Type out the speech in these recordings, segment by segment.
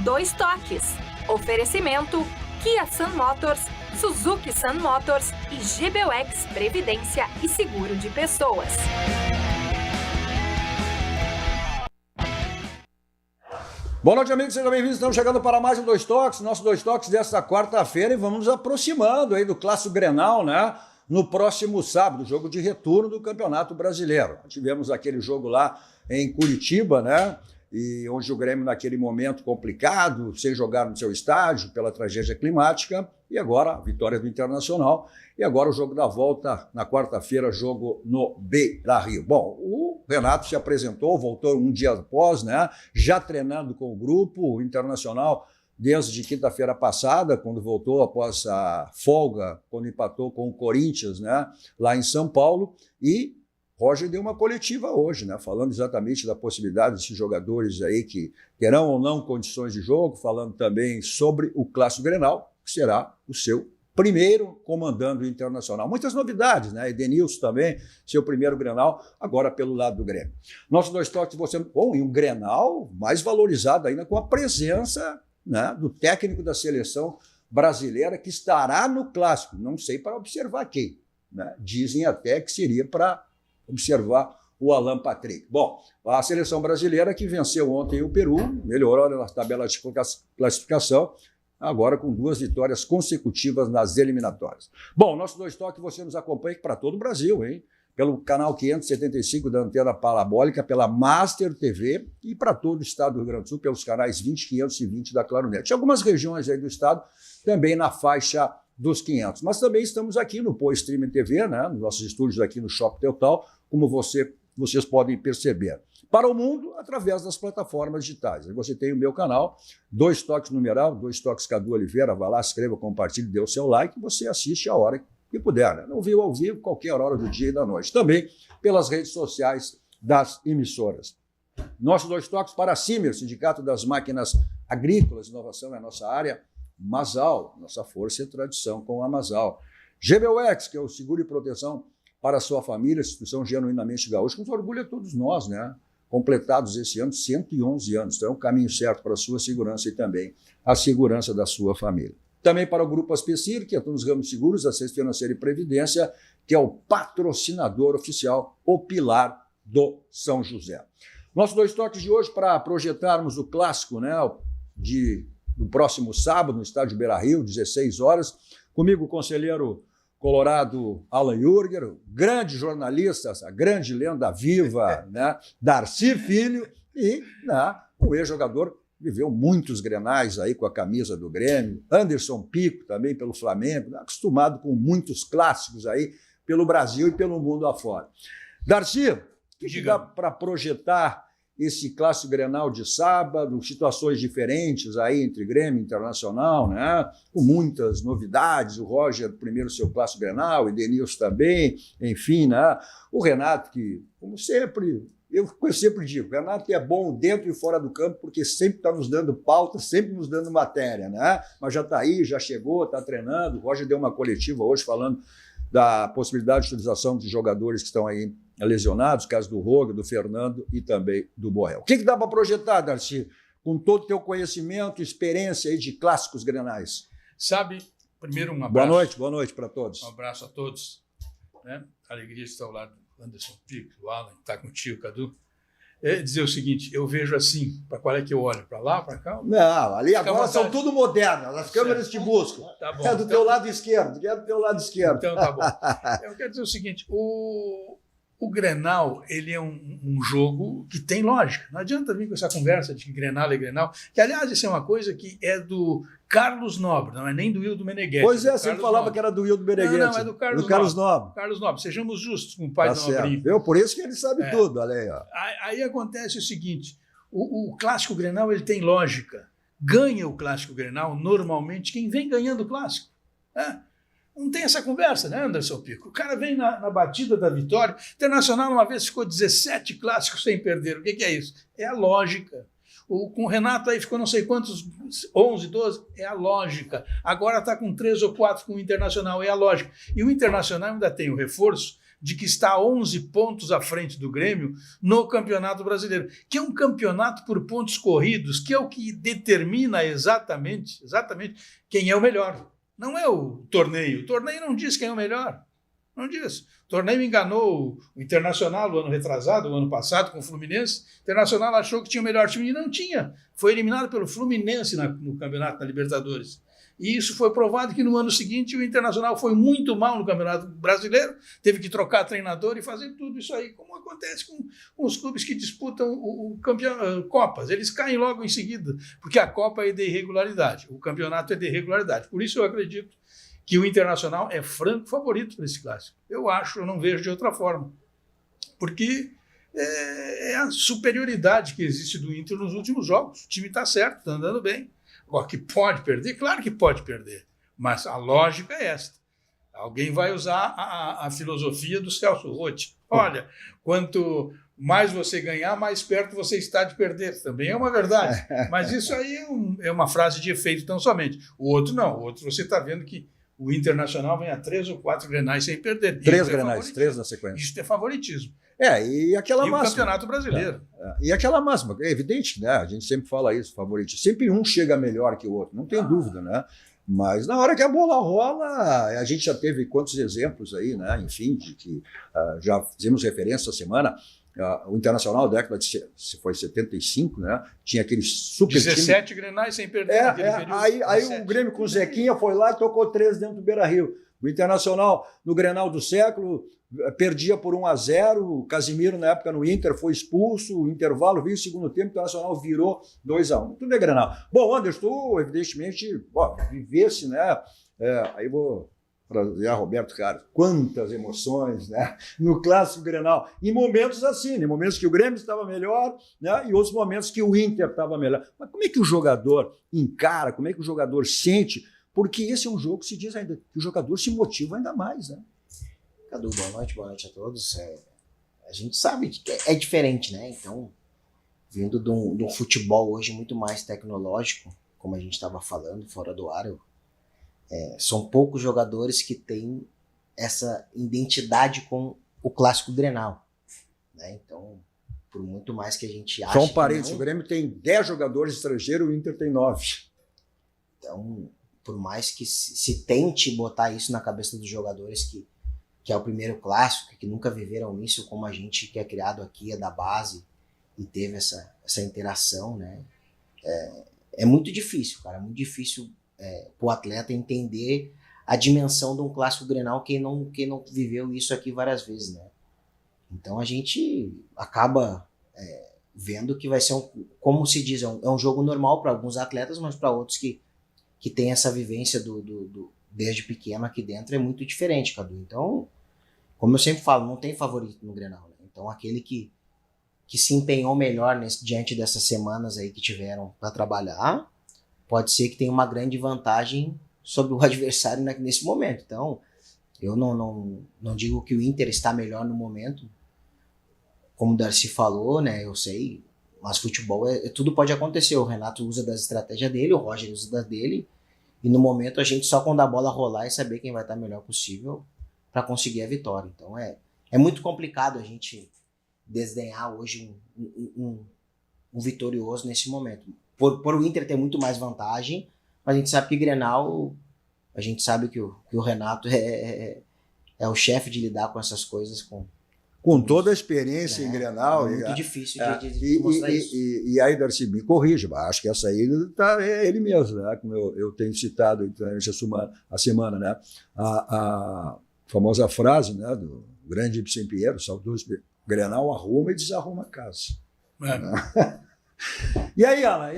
Dois Toques. Oferecimento Kia Sun Motors, Suzuki Sun Motors e GBUX Previdência e Seguro de Pessoas. Boa noite, amigos, sejam bem-vindos. Estamos chegando para mais um Dois Toques, nosso Dois Toques desta quarta-feira, e vamos nos aproximando aí do Clássico Grenal, né? No próximo sábado, jogo de retorno do Campeonato Brasileiro. Tivemos aquele jogo lá em Curitiba, né? E onde o Grêmio, naquele momento complicado, sem jogar no seu estádio, pela tragédia climática, e agora a vitória do Internacional, e agora o jogo da volta na quarta-feira, jogo no Beira-Rio. Bom, o Renato se apresentou, voltou um dia após, né? Já treinando com o grupo, o Internacional, desde quinta-feira passada, quando voltou após a folga, quando empatou com o Corinthians, né? Lá em São Paulo, e Roger deu uma coletiva hoje, né, falando exatamente da possibilidade desses jogadores aí que terão ou não condições de jogo, falando também sobre o Clássico Grenal, que será o seu primeiro comandando o Internacional. Muitas novidades, né? Edenilson também, seu primeiro Grenal, agora pelo lado do Grêmio. Nosso Dois Toques, você... Bom, e um Grenal mais valorizado ainda com a presença, né, do técnico da seleção brasileira que estará no Clássico. Não sei para observar quem, né? Dizem até que seria para observar o Alan Patrick. Bom, a seleção brasileira que venceu ontem o Peru, melhorou na tabela de classificação, agora com 2 vitórias consecutivas nas eliminatórias. Bom, nosso Dois Toques você nos acompanha para todo o Brasil, hein? Pelo canal 575 da Antena Parabólica, pela Master TV e para todo o estado do Rio Grande do Sul, pelos canais 20, 520 da Claronet. Em algumas regiões aí do estado, também na faixa dos 500. Mas também estamos aqui no Pô Streaming TV, né? Nos nossos estúdios aqui no Shopping Total, como vocês podem perceber. Para o mundo, através das plataformas digitais. Aí você tem o meu canal, Dois Toques Numeral, Dois Toques Cadu Oliveira, vai lá, escreva, compartilhe, dê o seu like, e você assiste a hora que puder, né? Não viu ao vivo, qualquer hora do dia e da noite. Também pelas redes sociais das emissoras. Nosso Dois Toques para a CIMER, Sindicato das Máquinas Agrícolas, inovação é a nossa área. Masal, nossa força e tradição com a Masal. GBUX, que é o seguro e proteção para a sua família, instituição genuinamente gaúcha, com orgulho a todos nós, né? Completados esse ano 111 anos. Então é um caminho certo para a sua segurança e também a segurança da sua família. Também para o Grupo Aspecir, que atua nos ramos de seguros, assistência financeira e previdência, que é o patrocinador oficial, o pilar do São José. Nossos Dois Toques de hoje para projetarmos o clássico, né? No próximo sábado, no estádio Beira-Rio, 16 horas. Comigo, o conselheiro colorado Alan Jurger, grande jornalista, essa grande lenda viva, né, Darcy Filho, e, né, o ex-jogador viveu muitos grenais aí com a camisa do Grêmio, Anderson Pico também pelo Flamengo, acostumado com muitos clássicos aí pelo Brasil e pelo mundo afora. Darcy, o que dá para projetar esse Clássico Grenal de sábado, situações diferentes aí entre Grêmio e Internacional, né? Com muitas novidades, o Roger primeiro seu Clássico Grenal, o Edenilson também, enfim, né? O Renato que, como sempre, eu sempre digo, o Renato é bom dentro e fora do campo porque sempre está nos dando pauta, sempre nos dando matéria, né? Mas já está aí, já chegou, está treinando, o Roger deu uma coletiva hoje falando da possibilidade de utilização de jogadores que estão aí lesionados, caso do Roger, do Fernando e também do Borrell. O que dá para projetar, Darcy, com todo o teu conhecimento, experiência aí de clássicos grenais? Sabe, primeiro um abraço. Boa noite para todos. Um abraço a todos. Né? Alegria de estar ao lado do Anderson Pico, do Alan, está contigo, Cadu. Dizer o seguinte, eu vejo assim, para qual é que eu olho? Para lá, para cá? Não, ali agora são tudo modernas, as câmeras te buscam. Tá bom, é do teu lado esquerdo, é do teu lado esquerdo. Então tá bom. Eu quero dizer o seguinte, o Grenal, ele é um jogo que tem lógica. Não adianta vir com essa conversa de que Grenal é Grenal, que aliás isso é uma coisa que é do Carlos Nobre, não é nem do Hildo Meneghetti. Pois é, sempre falava Nobre. Que era do Hildo Meneghetti. Não, é do Carlos Nobre. Carlos Nobre, sejamos justos com o pai do Nobrinho. Por isso que ele sabe tudo, olha aí. Ó. Aí acontece o seguinte, o Clássico Grenal ele tem lógica. Ganha o Clássico Grenal normalmente quem vem ganhando o Clássico. Não tem essa conversa, né, Anderson Pico? O cara vem na batida da vitória. Internacional uma vez ficou 17 clássicos sem perder. O que é isso? É a lógica. Com o Renato aí ficou não sei quantos, 11, 12, é a lógica. Agora está com 3 ou 4 com o Internacional, é a lógica. E o Internacional ainda tem o reforço de que está 11 pontos à frente do Grêmio no Campeonato Brasileiro, que é um campeonato por pontos corridos, que é o que determina exatamente quem é o melhor. Não é o torneio. O torneio não diz quem é o melhor. Não diz. O torneio enganou o Internacional o ano retrasado, o ano passado, com o Fluminense. O Internacional achou que tinha o melhor time e não tinha. Foi eliminado pelo Fluminense no campeonato da Libertadores. E isso foi provado que no ano seguinte o Internacional foi muito mal no Campeonato Brasileiro, teve que trocar treinador e fazer tudo isso aí, como acontece com os clubes que disputam Copas. Eles caem logo em seguida, porque a Copa é de irregularidade, o campeonato é de irregularidade. Por isso eu acredito que o Internacional é franco favorito para esse clássico. Eu não vejo de outra forma. Porque é a superioridade que existe do Inter nos últimos jogos. O time está certo, está andando bem. Agora, que pode perder? Claro que pode perder. Mas a lógica é esta. Alguém vai usar a filosofia do Celso Roth. Olha, quanto mais você ganhar, mais perto você está de perder. Também é uma verdade. Mas isso aí é uma frase de efeito tão somente. O outro não. O outro você está vendo que o Internacional vem a 3 ou 4 Grenais sem perder. 3 Grenais, 3 na sequência. Isso é favoritismo. E aquela máxima. O Campeonato Brasileiro. E aquela máxima, é evidente, né? A gente sempre fala isso, favoritismo. Sempre um chega melhor que o outro, não tem dúvida, né? Mas na hora que a bola rola, a gente já teve quantos exemplos aí, né? Enfim, de que já fizemos referência essa semana. O Internacional, década de foi 75, né? Tinha aqueles super 17 time. Grenais sem perder naquele período. Aí o Grêmio com o Zequinha foi lá e tocou 3 dentro do Beira-Rio. O Internacional, no Grenal do século, perdia por 1-0. O Casimiro, na época, no Inter, foi expulso. O intervalo veio o segundo tempo, o Internacional virou 2-1. Tudo é Grenal. Bom, Anderson, tu, evidentemente, vivesse, né? Aí vou trazer a Roberto Carlos. Quantas emoções, né? No clássico Grenal. Em momentos assim, em momentos que o Grêmio estava melhor, né? E outros momentos que o Inter estava melhor. Mas como é que o jogador encara, como é que o jogador sente? Porque esse é um jogo que se diz ainda que o jogador se motiva ainda mais, né? Cadu, boa noite a todos. A gente sabe que é diferente, né? Então, vindo de um futebol hoje muito mais tecnológico, como a gente estava falando, fora do ar, são poucos jogadores que têm essa identidade com o clássico Grenal, né? Então, por muito mais que a gente ache... Só um parênteses, o Grêmio tem 10 jogadores estrangeiros, o Inter tem 9. Então, por mais que se tente botar isso na cabeça dos jogadores que é o primeiro clássico, que nunca viveram isso, como a gente que é criado aqui, é da base e teve essa interação, né? É muito difícil, cara, é muito difícil para o atleta entender a dimensão de um clássico Grenal quem não viveu isso aqui várias vezes, né? Então a gente acaba vendo que vai ser, como se diz, é um jogo normal para alguns atletas, mas para outros que tem essa vivência desde pequeno aqui dentro é muito diferente, Cadu. Então, como eu sempre falo, não tem favorito no Grenal, né? Então aquele que se empenhou melhor diante dessas semanas aí que tiveram para trabalhar, pode ser que tenha uma grande vantagem sobre o adversário nesse momento. Então, eu não digo que o Inter está melhor no momento, como o Darcy falou, né? Eu sei, mas futebol tudo pode acontecer. O Renato usa das estratégias dele, o Roger usa das dele, e no momento a gente só quando a bola rolar e saber quem vai estar melhor possível para conseguir a vitória. Então é muito complicado a gente desdenhar hoje um vitorioso nesse momento. Por o Inter ter muito mais vantagem, mas a gente sabe que Grenal, a gente sabe que o Renato é o chefe de lidar com essas coisas com toda a experiência em Grenal. É muito difícil de mostrar isso. E aí, Darcy, me corrija, acho que essa aí é ele mesmo, né? Como eu tenho citado durante a semana, né? A famosa frase, né, do grande Ibsen Pinheiro, saudoso Grenal, arruma e desarruma a casa. Né? E aí, Alan,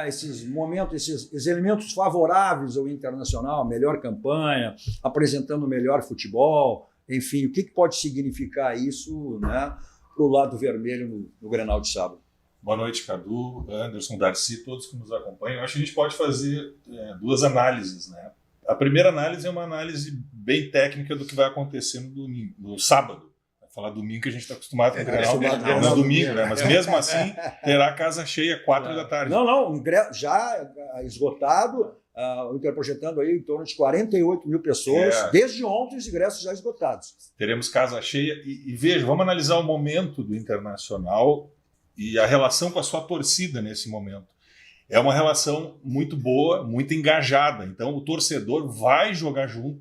esses momentos, esses elementos favoráveis ao Internacional, melhor campanha, apresentando melhor futebol, enfim, o que pode significar isso, né, para o lado vermelho no Grenal de sábado? Boa noite, Cadu, Anderson, Darcy, todos que nos acompanham. Eu acho que a gente pode fazer duas análises, né? A primeira análise é uma análise bem técnica do que vai acontecer no sábado. Falar domingo que a gente está acostumado com o Grenal no domingo, né? Mas mesmo assim terá a casa cheia 4 da tarde. Não, já esgotado. o Inter projetando aí em torno de 48 mil pessoas, desde ontem os ingressos já esgotados. Teremos casa cheia e veja, vamos analisar o momento do Internacional e a relação com a sua torcida nesse momento. É uma relação muito boa, muito engajada, então o torcedor vai jogar junto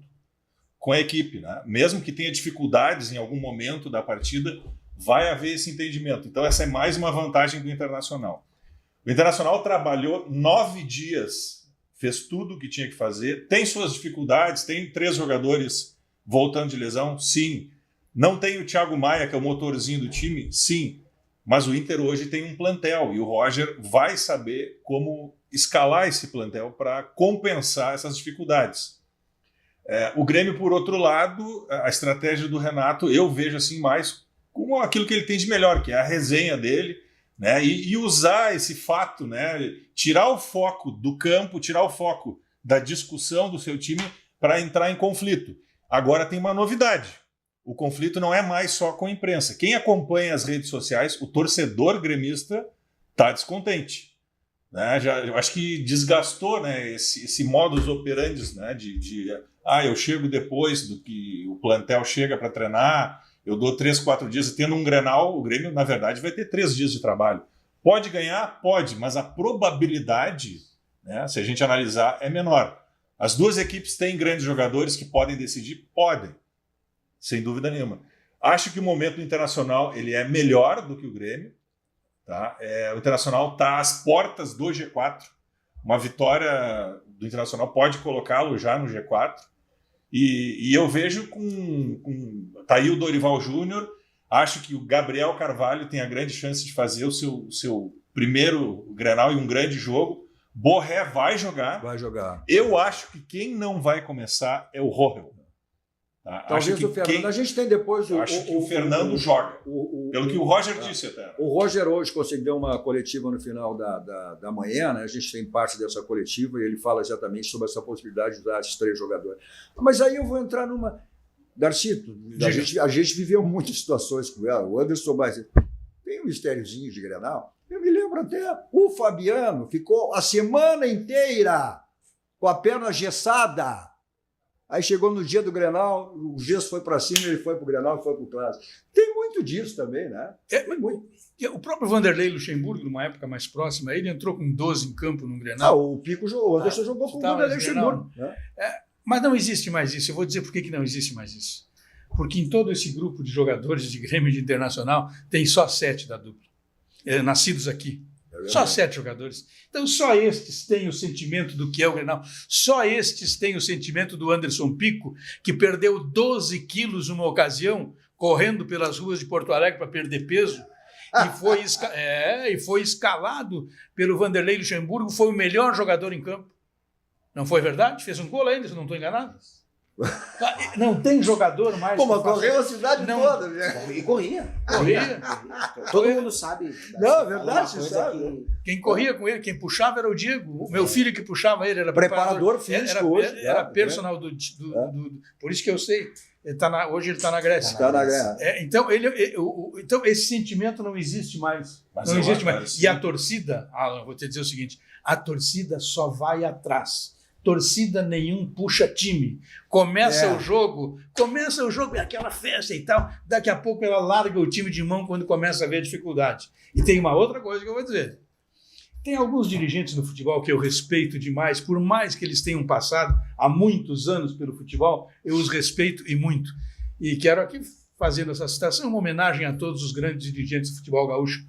com a equipe, né? Mesmo que tenha dificuldades em algum momento da partida, vai haver esse entendimento. Então essa é mais uma vantagem do Internacional. O Internacional trabalhou 9 dias, fez tudo o que tinha que fazer, tem suas dificuldades, tem 3 jogadores voltando de lesão, sim. Não tem o Thiago Maia, que é o motorzinho do time, sim. Mas o Inter hoje tem um plantel e o Roger vai saber como escalar esse plantel para compensar essas dificuldades. O Grêmio, por outro lado, a estratégia do Renato, eu vejo assim mais como aquilo que ele tem de melhor, que é a resenha dele, né? E usar esse fato, né? Tirar o foco do campo, tirar o foco da discussão do seu time para entrar em conflito. Agora tem uma novidade. O conflito não é mais só com a imprensa. Quem acompanha as redes sociais, o torcedor gremista está descontente. Né? Eu acho que desgastou, né, esse modus operandi, né, eu chego depois do que o plantel chega para treinar, eu dou 3, 4 dias, e tendo um Grenal, o Grêmio, na verdade, vai ter 3 dias de trabalho. Pode ganhar? Pode, mas a probabilidade, né, se a gente analisar, é menor. As duas equipes têm grandes jogadores que podem decidir? Podem. Sem dúvida nenhuma. Acho que o momento do Internacional ele é melhor do que o Grêmio. Tá? O Internacional está às portas do G4. Uma vitória do Internacional pode colocá-lo já no G4. E eu vejo tá aí o Dorival Júnior. Acho que o Gabriel Carvalho tem a grande chance de fazer o seu primeiro Grenal e um grande jogo. Borré vai jogar. Vai jogar. Eu acho que quem não vai começar é o Rohel. Talvez o Fernando. A gente tem depois acho que o Fernando joga. Pelo que o Roger disse até. O Roger hoje conseguiu uma coletiva no final da manhã, né? A gente tem parte dessa coletiva e ele fala exatamente sobre essa possibilidade de usar esses 3 jogadores. Mas aí eu vou entrar numa. Darcito, a gente viveu muitas situações com ela. O Anderson mais. Tem um mistériozinho de Grenal. Eu me lembro até. O Fabiano ficou a semana inteira com a perna gessada. Aí chegou no dia do Grenal, o gesso foi para cima, ele foi para o Grenal e foi para o Clássico. Tem muito disso também, né? Muito. O próprio Vanderlei Luxemburgo, numa época mais próxima, ele entrou com 12 em campo no Grenal. O Pico jogou, o Anderson jogou com o Vanderlei Luxemburgo. Né? Mas não existe mais isso. Eu vou dizer por que não existe mais isso. Porque em todo esse grupo de jogadores de Grêmio de Internacional, tem só 7 da dupla, nascidos aqui. Só 7 jogadores. Então, só estes têm o sentimento do que é o Grenal. Só estes têm o sentimento do Anderson Pico, que perdeu 12 quilos numa ocasião, correndo pelas ruas de Porto Alegre para perder peso, e foi escalado pelo Vanderlei Luxemburgo, foi o melhor jogador em campo. Não foi verdade? Fez um gol ainda, se não estou enganado. Não tem jogador mais. Pô, mas correu a cidade toda. E corria. Todo mundo sabe. Não, é verdade, você sabe. Quem corria com ele, quem puxava era o Diego. O meu filho que puxava ele era preparador físico. Era personal do por isso que eu sei. Hoje ele está na Grécia. Está na Grécia. Então esse sentimento não existe mais. Não existe mais. E a torcida, eu vou te dizer o seguinte: a torcida só vai atrás. Torcida nenhum puxa time. Começa o jogo, é aquela festa e tal. Daqui a pouco ela larga o time de mão quando começa a ver dificuldade. E tem uma outra coisa que eu vou dizer. Tem alguns dirigentes do futebol que eu respeito demais, por mais que eles tenham passado há muitos anos pelo futebol, eu os respeito e muito. E quero aqui, fazendo essa citação, uma homenagem a todos os grandes dirigentes do futebol gaúcho.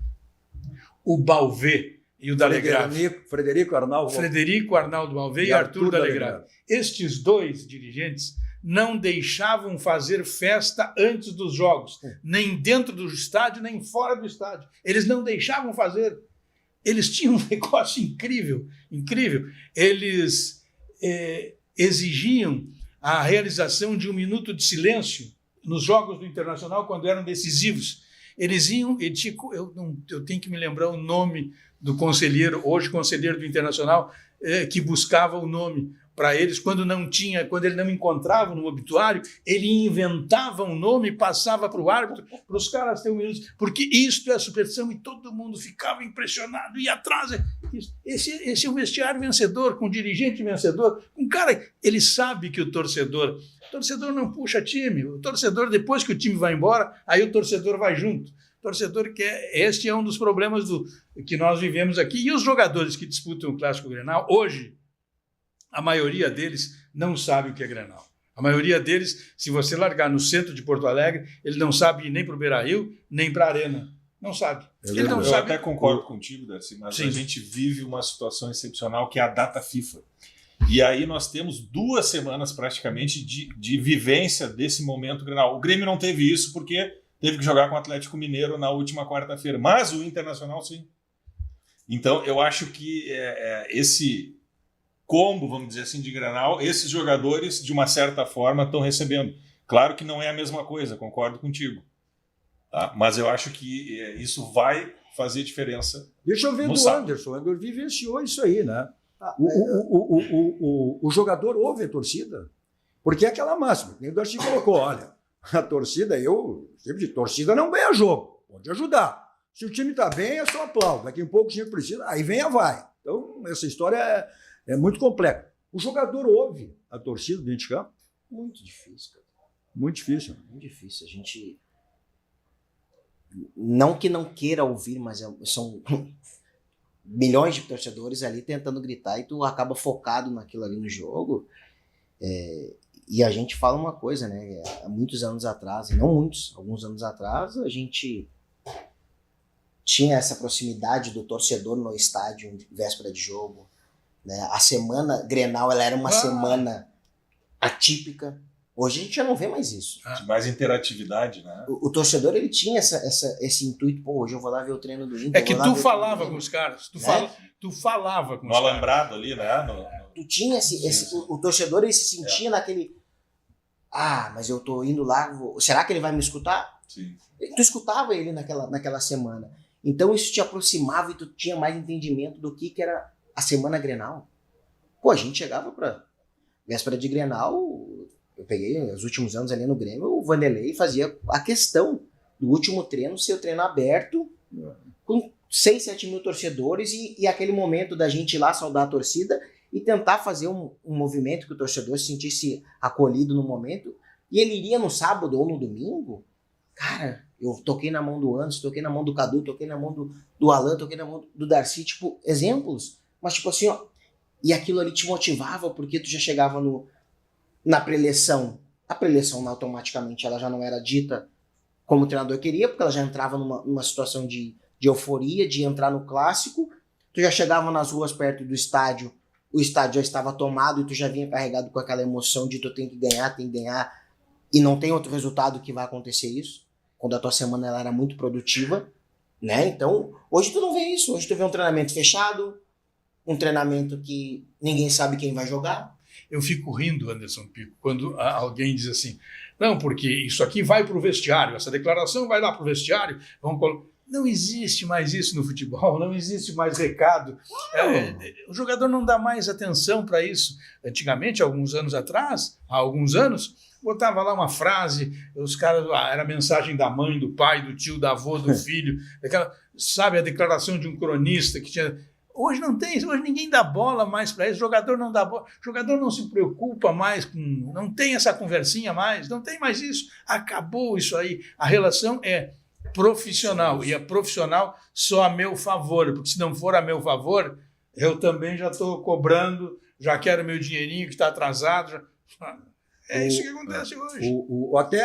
O Balvê e o Dalegrave. Frederico Arnaldo Balvê e Arthur Dalegrave. Estes 2 dirigentes não deixavam fazer festa antes dos jogos, nem dentro do estádio, nem fora do estádio. Eles não deixavam fazer. Eles tinham um negócio incrível. Eles exigiam a realização de 1 minuto de silêncio nos jogos do Internacional quando eram decisivos. Eles iam, eu tenho que me lembrar o nome do conselheiro, hoje conselheiro do Internacional, que buscava o nome para eles, quando ele não encontrava no obituário, ele inventava um nome e passava para o árbitro, para os caras terem 1 minuto, porque isto é superstição, e todo mundo ficava impressionado, e atrás, Esse é um vestiário vencedor, com um dirigente vencedor, um cara, ele sabe que o torcedor não puxa time, o torcedor, depois que o time vai embora, aí o torcedor vai junto. O torcedor este é um dos problemas que nós vivemos aqui. E os jogadores que disputam o Clássico Grenal, hoje, a maioria deles não sabe o que é Grenal. A maioria deles, se você largar no centro de Porto Alegre, ele não sabe ir nem para o Beira-Rio, nem para a Arena. Não sabe. Ele não Eu sabe. até concordo contigo, Darcy, mas Sim. a gente vive uma situação excepcional que é a data FIFA. E aí nós temos 2 semanas praticamente de vivência desse momento Grenal. O Grêmio não teve isso porque teve que jogar com o Atlético Mineiro na última quarta-feira, mas o Internacional sim. Então eu acho que esse combo, vamos dizer assim, de Grenal, esses jogadores de uma certa forma estão recebendo. Claro que não é a mesma coisa, concordo contigo. Tá? Mas eu acho que isso vai fazer diferença. Deixa eu ver do sábado. Anderson. O Anderson vivenciou isso aí, né? O jogador ouve a torcida, porque é aquela máxima, que nem o Darcy colocou, olha, a torcida, eu sempre digo, torcida não ganha jogo, pode ajudar. Se o time está bem, é só aplauso. Daqui a pouco o time precisa, aí vem a vai. Então, essa história é muito complexa. O jogador ouve a torcida dentro de campo? Muito difícil, cara. Muito difícil. Muito difícil. A gente... Não que não queira ouvir, mas são milhões de torcedores ali tentando gritar e tu acaba focado naquilo ali no jogo. E a gente fala uma coisa, né? Há muitos anos atrás, não muitos, alguns anos atrás, a gente tinha essa proximidade do torcedor no estádio em véspera de jogo. Né? A semana Grenal, ela era uma semana atípica. Hoje a gente já não vê mais isso. De mais interatividade, né? O torcedor, ele tinha esse intuito, pô, hoje eu vou lá ver o treino do Inter. É que tu falava com os caras, tu falava com No os caras. alambrado ali, né? Tu tinha o torcedor, ele se sentia naquele... Ah, mas eu tô indo lá, será que ele vai me escutar? Sim. Tu escutava ele naquela semana. Então isso te aproximava e tu tinha mais entendimento do que era a semana Grenal. Pô, a gente chegava pra véspera de Grenal, eu peguei os últimos anos ali no Grêmio, o Vanderlei fazia a questão do último treino ser o treino aberto, com 6, 7 mil torcedores e aquele momento da gente ir lá saudar a torcida e tentar fazer um movimento que o torcedor se sentisse acolhido no momento. E ele iria no sábado ou no domingo, cara, eu toquei na mão do Anderson, toquei na mão do Cadu, toquei na mão do Alan, toquei na mão do Darcy, tipo, exemplos. Mas tipo assim, ó, e aquilo ali te motivava porque tu já chegava na preleção. A preleção automaticamente ela já não era dita como o treinador queria, porque ela já entrava numa situação de euforia, de entrar no clássico. Tu já chegava nas ruas perto do estádio, o estádio já estava tomado e tu já vinha carregado com aquela emoção de tu tem que ganhar, e não tem outro resultado que vai acontecer isso, quando a tua semana ela era muito produtiva, né? Então, hoje tu não vê isso, hoje tu vê um treinamento fechado, um treinamento que ninguém sabe quem vai jogar. Eu fico rindo, Anderson Pico, quando alguém diz assim, não, porque isso aqui vai para o vestiário, essa declaração vai lá para o vestiário, não existe mais isso no futebol, não existe mais recado. O jogador não dá mais atenção para isso. Antigamente, há alguns anos, botava lá uma frase, os caras, era a mensagem da mãe, do pai, do tio, da avó, do filho, sabe, a declaração de um cronista que tinha... Hoje não tem, hoje ninguém dá bola mais para isso, o jogador não dá bola, o jogador não se preocupa mais com, não tem essa conversinha mais, não tem mais isso, acabou isso aí. A relação é profissional, e é profissional só a meu favor, porque se não for a meu favor, eu também já estou cobrando, já quero meu dinheirinho que está atrasado. É isso que acontece hoje. Até,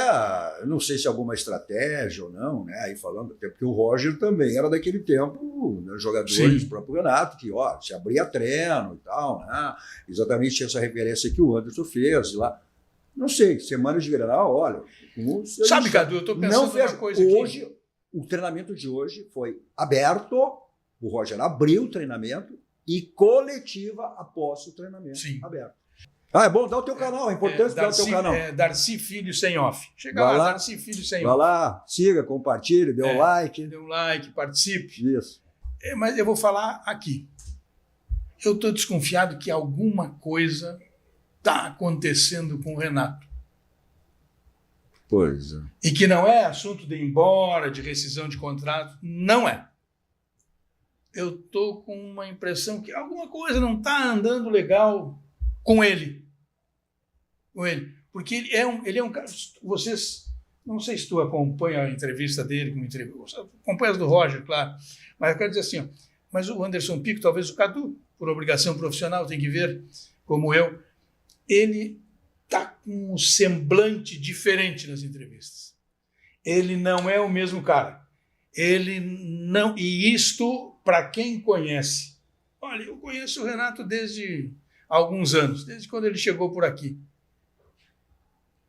não sei se alguma estratégia ou não, né? Aí falando, até porque o Roger também era daquele tempo, né, jogadores do próprio Renato, que se abria treino e tal, né? Exatamente essa referência que o Anderson fez lá. Não sei, semanas de Grenal, olha... Sabe, Cadu, eu estou pensando numa coisa hoje, aqui. O treinamento de hoje foi aberto, o Roger abriu o treinamento e coletiva após o treinamento aberto. É bom dar o teu canal, é importante dar o teu canal. Darcy Filho sem off. Chega lá, Darcy Filho sem off. Vai lá, siga, compartilhe, dê um like. Dê um like, participe. Isso. Mas eu vou falar aqui. Eu estou desconfiado que alguma coisa está acontecendo com o Renato. Pois é. E que não é assunto de ir embora, de rescisão de contrato. Não é. eu tô com uma impressão que alguma coisa não está andando legal com ele. Porque ele é um cara... Vocês... Não sei se tu acompanha a entrevista dele, acompanha as do Roger, claro. Mas eu quero dizer assim, ó, mas o Anderson Pico, talvez o Cadu, por obrigação profissional, tem que ver, como eu, ele está com um semblante diferente nas entrevistas. Ele não é o mesmo cara. Ele não... E isto, para quem conhece... Olha, eu conheço o Renato desde alguns anos, desde quando ele chegou por aqui.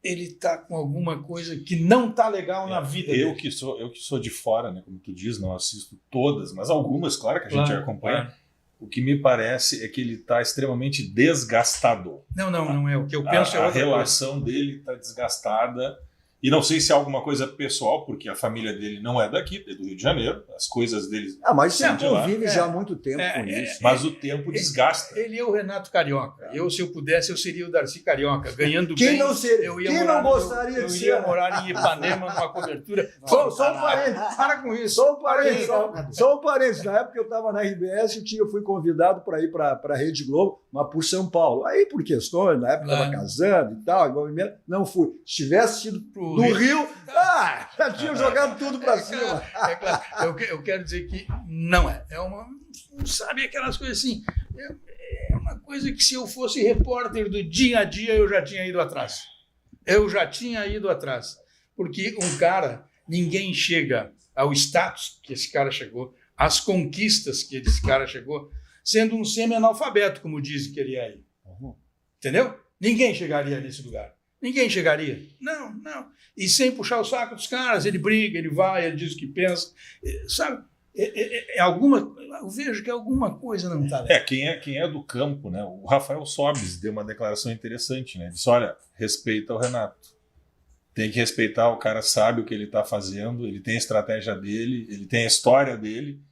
Ele está com alguma coisa que não está legal na vida dele. Eu que sou de fora, né, como tu diz, não assisto todas, mas algumas, claro, que a gente acompanha. Claro. O que me parece é que ele está extremamente desgastado. Não é. O que eu penso é outra coisa. A relação dele está desgastada. E não sei se é alguma coisa pessoal, porque a família dele não é daqui, é do Rio de Janeiro. As coisas dele... mas você convive já há muito tempo com isso. Mas o tempo desgasta. Ele é o Renato Carioca. Se eu pudesse, eu seria o Darcy Carioca. Ganhando quem bem, não seria? Quem não gostaria de ser? Eu ia morar em Ipanema, numa cobertura. Só um parênteses. Para com isso. Só um parênteses. Na época que eu estava na RBS, eu fui convidado para ir para a Rede Globo, mas por São Paulo. Aí, por questões, na época eu estava casando e tal, não fui. Se tivesse sido do Rio, já tinha jogado tudo para cima. É claro. Eu quero dizer que não é. Sabe aquelas coisas assim? É uma coisa que se eu fosse repórter do dia a dia, eu já tinha ido atrás. Porque um cara, ninguém chega ao status que esse cara chegou, às conquistas que esse cara chegou, sendo um semi-analfabeto, como dizem que ele é aí. Entendeu? Ninguém chegaria nesse lugar. Ninguém chegaria. Não. E sem puxar o saco dos caras, ele briga, ele vai, ele diz o que pensa. Sabe? Eu vejo que alguma coisa não está legal. Quem é do campo, né? O Rafael Sobis deu uma declaração interessante, né? Ele disse, olha, respeita o Renato. Tem que respeitar, o cara sabe o que ele está fazendo, ele tem a estratégia dele, ele tem a história dele,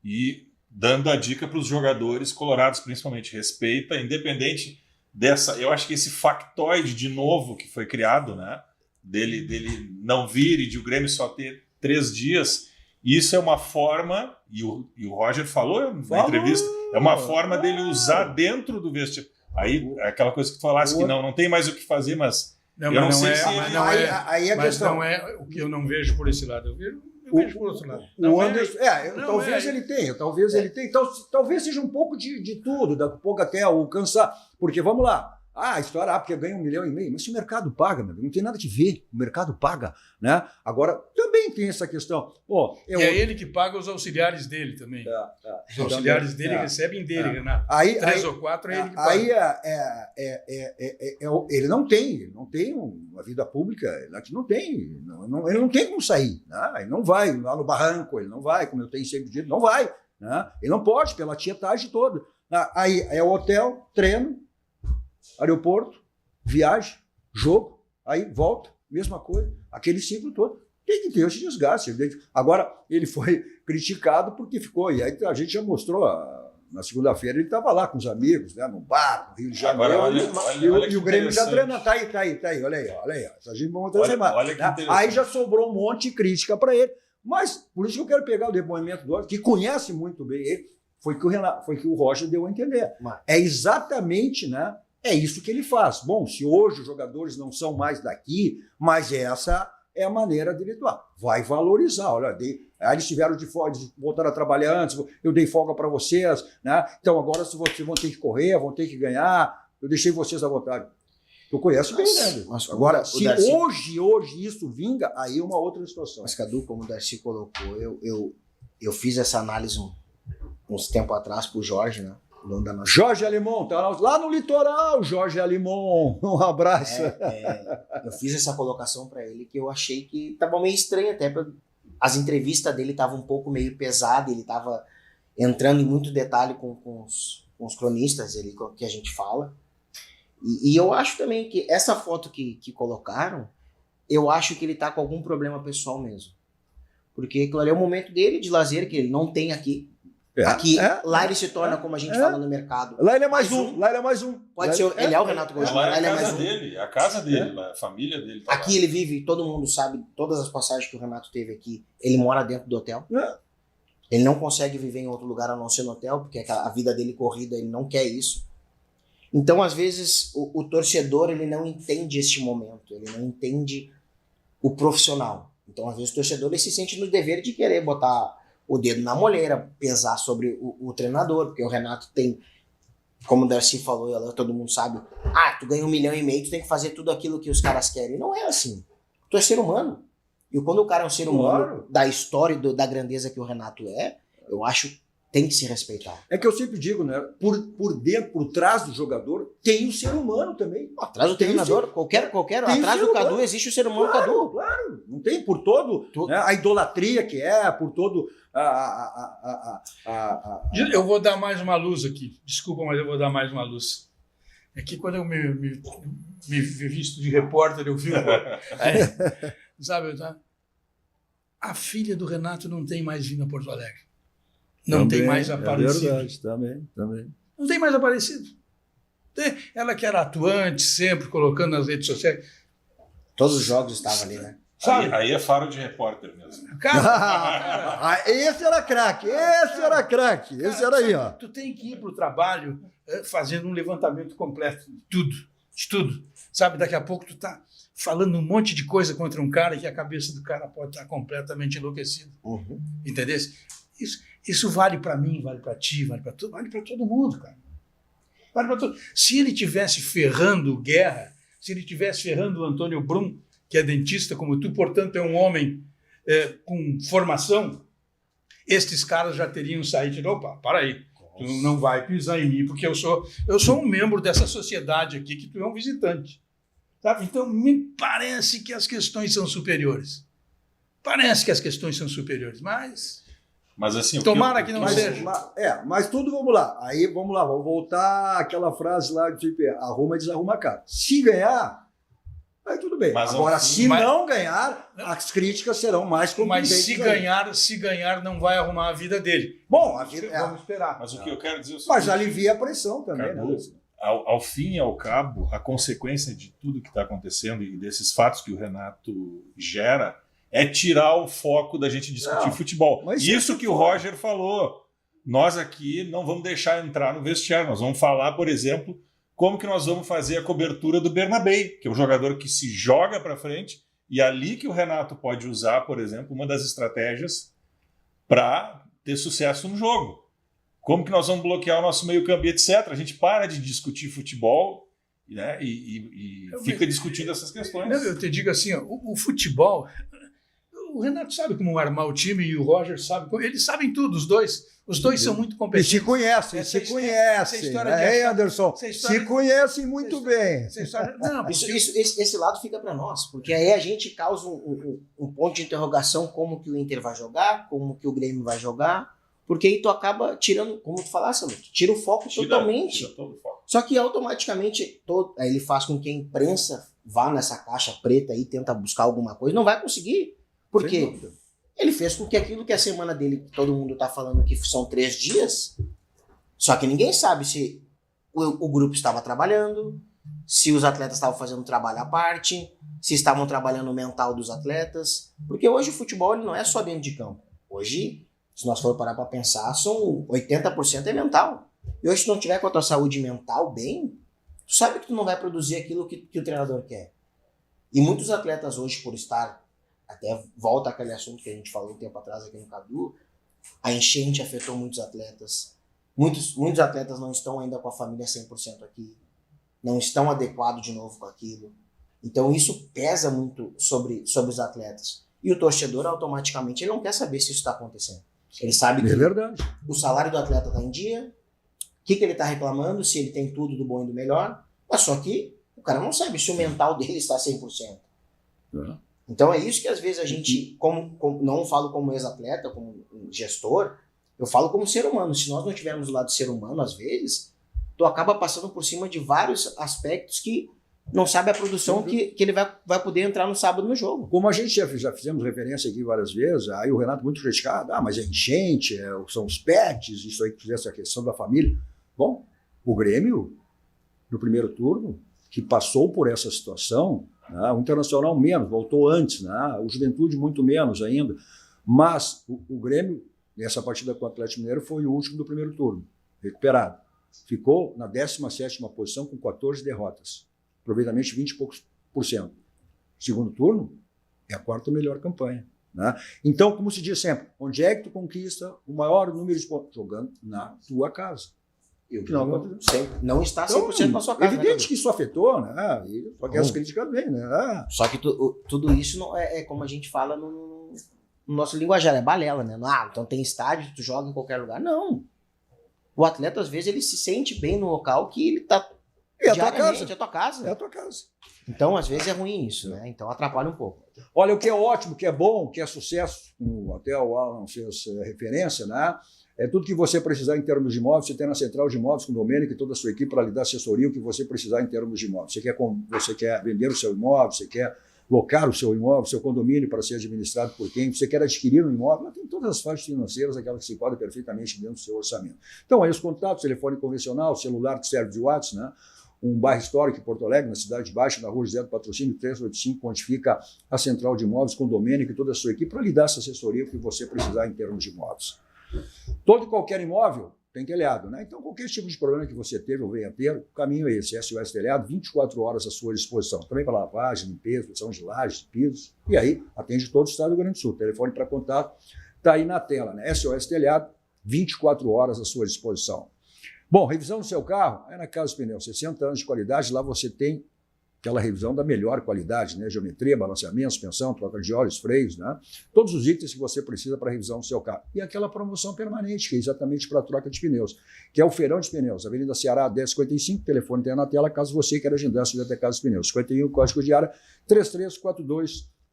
e dando a dica para os jogadores colorados, principalmente, respeita, independente dessa... Eu acho que esse factoide de novo que foi criado, né? Dele não vir e de o Grêmio só ter 3 dias, isso é uma forma, e o Roger falou na entrevista, é uma forma dele usar dentro do vestiário. Aí, aquela coisa que tu falasse que não tem mais o que fazer, mas... Aí a questão não é o que eu não vejo por esse lado. Eu vejo por outro lado. Talvez ele tenha. Talvez seja um pouco de tudo, daqui a pouco até alcançar. Porque, vamos lá, a história, porque ganha 1,5 milhão, mas se o mercado paga, meu amigo, não tem nada que ver, o mercado paga, né? Agora, também tem essa questão. É ele que paga os auxiliares dele também. Os auxiliares dele recebem dele, Renato. 3 ou 4 é ele que paga. Ele não tem uma vida pública, não tem, ele não tem como sair, né? Ele não vai lá no barranco, ele não vai, como eu tenho sempre dito, não vai, né? Ele não pode, pela tietagem toda. Aí é o hotel, treino, aeroporto, viagem, jogo, aí volta, mesma coisa, aquele ciclo todo. Tem que ter esse desgaste. Agora, ele foi criticado porque ficou, e aí a gente já mostrou, na segunda-feira ele estava lá com os amigos, né, no bar, no Rio de Janeiro, olha e o Grêmio já treina, tá aí, olha aí, a gente vai aí já sobrou um monte de crítica para ele, mas por isso que eu quero pegar o depoimento do outro, que conhece muito bem ele, foi que o Roger deu a entender. É exatamente, né? É isso que ele faz. Bom, se hoje os jogadores não são mais daqui, mas essa é a maneira dele atuar. Vai valorizar. Olha, aí eles tiveram de voltar a trabalhar antes, eu dei folga para vocês, né? Então agora vocês vão ter que correr, vão ter que ganhar, eu deixei vocês à vontade. Tu conhece bem, né? Agora, se Darcy... hoje isso vinga, aí é uma outra situação. Mas, Cadu, como o Darcy colocou, eu fiz essa análise uns tempo atrás pro Jorge, né? Jorge Alimon, tá lá no litoral, Jorge Alimon, um abraço. Eu fiz essa colocação para ele que eu achei que estava meio estranho, até as entrevistas dele estavam um pouco meio pesadas, ele estava entrando em muito detalhe com os cronistas ali, que a gente fala. E eu acho também que essa foto que colocaram, eu acho que ele tá com algum problema pessoal mesmo. Porque aquilo ali é o momento dele de lazer, que ele não tem aqui. Lá ele se torna, como a gente fala no mercado. Lá ele é mais um. Pode ser, ele é o Renato Gaúcho, mas lá ele é mais um. A casa dele, a família dele. Tá aqui lá. Ele vive, todo mundo sabe, todas as passagens que o Renato teve aqui, ele mora dentro do hotel. Ele não consegue viver em outro lugar a não ser no hotel, porque a vida dele corrida, ele não quer isso. Então, às vezes, o torcedor ele não entende este momento, ele não entende o profissional. Então, às vezes, o torcedor ele se sente no dever de querer botar o dedo na moleira, pesar sobre o treinador, porque o Renato tem, como o Darcy falou, todo mundo sabe, tu ganha 1,5 milhão, tu tem que fazer tudo aquilo que os caras querem. Não é assim. Tu é ser humano. E quando o cara é um ser humano da história e da grandeza que o Renato é, eu acho tem que se respeitar. É que eu sempre digo, né? Por dentro, por trás do jogador, tem o ser humano também. Atrás do treinador, qualquer atrás do Cadu existe o ser humano Cadu. Claro, não tem por todo né, a idolatria que é, por todo Eu vou dar mais uma luz aqui. Desculpa, mas eu vou dar mais uma luz. É que quando eu me visto de repórter, eu vi sabe, tá? A filha do Renato não tem mais vindo a Porto Alegre. Não tem mais aparecido. É verdade, também. Não tem mais aparecido. Ela que era atuante, sempre colocando nas redes sociais. Todos os jogos estavam ali, né? Aí é faro de repórter mesmo. Cara, esse era craque, esse era aí, ó. Tu tem que ir para o trabalho fazendo um levantamento completo de tudo. Sabe, daqui a pouco tu tá falando um monte de coisa contra um cara que a cabeça do cara pode estar completamente enlouquecida. Uhum. Entendeu? Isso vale para mim, vale para ti, vale para todo mundo, cara. Vale para todo. Se ele tivesse ferrando o Guerra, se ele tivesse ferrando o Antônio Brum, que é dentista como tu, portanto é um homem com formação, estes caras já teriam saído de opa, para aí, tu não vai pisar em mim, porque eu sou um membro dessa sociedade aqui, que tu é um visitante. Sabe? Então, me parece que as questões são superiores. Mas assim, tomara que não seja. Mas tudo, vamos lá. Aí, vamos voltar àquela frase lá, tipo, arruma e desarruma a casa. Se ganhar, aí tudo bem. Mas agora, se não ganhar, as críticas serão mais Mas contundentes. se ganhar, não vai arrumar a vida dele. Bom, a vida Vamos esperar. Mas o que eu quero dizer é o seguinte, mas alivia a pressão também, Cadu, né? ao fim e ao cabo, a consequência de tudo que está acontecendo e desses fatos que o Renato gera é tirar o foco da gente discutir futebol. Isso que o Roger falou. Nós aqui não vamos deixar entrar no vestiário. Nós vamos falar, por exemplo, como que nós vamos fazer a cobertura do Bernabé, que é um jogador que se joga para frente, e ali que o Renato pode usar, por exemplo, uma das estratégias para ter sucesso no jogo. Como que nós vamos bloquear o nosso meio-campo, etc. A gente para de discutir futebol, né, e fica discutindo essas questões. Eu te digo assim, o futebol... O Renato sabe como armar o time e o Roger sabe. Eles sabem tudo, os dois. Os dois são muito E competentes. se conhecem, Anderson? Se conhecem muito bem. Não, Esse lado fica para nós, porque aí a gente causa um ponto de interrogação como que o Inter vai jogar, como que o Grêmio vai jogar, porque aí tu acaba tirando, como tu falasse, tu tira o foco totalmente. Tira todo o foco. Só que automaticamente aí ele faz com que a imprensa vá nessa caixa preta e tenta buscar alguma coisa, não vai conseguir. Por quê? Ele fez com que aquilo que é a semana dele, que todo mundo está falando que são 3 dias, só que ninguém sabe se o grupo estava trabalhando, se os atletas estavam fazendo trabalho à parte, se estavam trabalhando o mental dos atletas, porque hoje o futebol ele não é só dentro de campo. Hoje, se nós for parar para pensar, são 80% é mental. E hoje, se não tiver com a tua saúde mental bem, tu sabe que tu não vai produzir aquilo que o treinador quer. E muitos atletas hoje, por estar, até volta àquele assunto que a gente falou um tempo atrás aqui no Cadu, a enchente afetou muitos atletas. Muitos atletas não estão ainda com a família 100% aqui, não estão adequados de novo com aquilo. Então isso pesa muito sobre os atletas. E o torcedor, automaticamente, ele não quer saber se isso está acontecendo. Ele sabe que o salário do atleta está em dia, o que ele está reclamando, se ele tem tudo do bom e do melhor, mas só que o cara não sabe se o mental dele está 100%. Então é isso que às vezes a gente, não falo como ex-atleta, como gestor, eu falo como ser humano. Se nós não tivermos o lado ser humano, às vezes, tu acaba passando por cima de vários aspectos que não sabe a produção que ele vai poder entrar no sábado no jogo. Como a gente já fizemos referência aqui várias vezes, aí o Renato muito criticado, mas é enchente, são os pets, isso aí que fizesse a questão da família. Bom, o Grêmio, no primeiro turno, que passou por essa situação, o Internacional menos, voltou antes, o Juventude muito menos ainda, mas o Grêmio Nessa partida com o Atlético Mineiro foi o último do primeiro turno, recuperado. Ficou na 17ª posição com 14 derrotas, aproveitamento 20 e poucos %. Segundo turno, é a 4ª melhor campanha. Né? Então, como se diz sempre, onde é que tu conquista o maior número de pontos? Jogando na tua casa. Não está 100% na sua casa. Evidente que isso afetou, né? Só que as críticas vêm, né? Só que tudo isso não é como a gente fala no nosso linguajar, é balela, né? Então tem estádio, tu joga em qualquer lugar. Não. O atleta, às vezes, ele se sente bem no local que ele tá É a tua casa. É a tua casa. É a tua casa. Então, às vezes, é ruim isso, né? Então atrapalha um pouco. Olha, o que é ótimo, o que é bom, o que é sucesso, como até o Alan fez referência, né? É tudo que você precisar em termos de imóveis, você tem na Central de Imóveis com o Domênico e toda a sua equipe para lhe dar assessoria, o que você precisar em termos de imóveis. Você quer vender o seu imóvel, você quer locar o seu imóvel, seu condomínio para ser administrado por quem, você quer adquirir um imóvel, tem todas as faixas financeiras, aquelas que se enquadram perfeitamente dentro do seu orçamento. Então, aí os contatos, telefone convencional, celular que serve de WhatsApp, né? Um bairro histórico em Porto Alegre, na Cidade Baixa, na Rua José do Patrocínio 385, onde fica a Central de Imóveis com o Domênico e toda a sua equipe para lhe dar essa assessoria que você precisar em termos de imóveis. Todo e qualquer imóvel tem telhado, né? Então, qualquer tipo de problema que você teve ou venha ter, o caminho é esse, SOS Telhado, 24 horas à sua disposição. Também para lavagem, limpeza, produção de lajes, pisos, e aí atende todo o estado do Rio Grande do Sul. O telefone para contato está aí na tela, né? SOS Telhado, 24 horas à sua disposição. Bom, revisão do seu carro é na Casa Pneus, 60 anos de qualidade, lá você tem aquela revisão da melhor qualidade, né? Geometria, balanceamento, suspensão, troca de óleos, freios, né? Todos os itens que você precisa para a revisão do seu carro. E aquela promoção permanente, que é exatamente para a troca de pneus, que é o Feirão de Pneus, Avenida Ceará 1055, telefone tem na tela, caso você queira agendar a até Casa Pneus. 51, código de área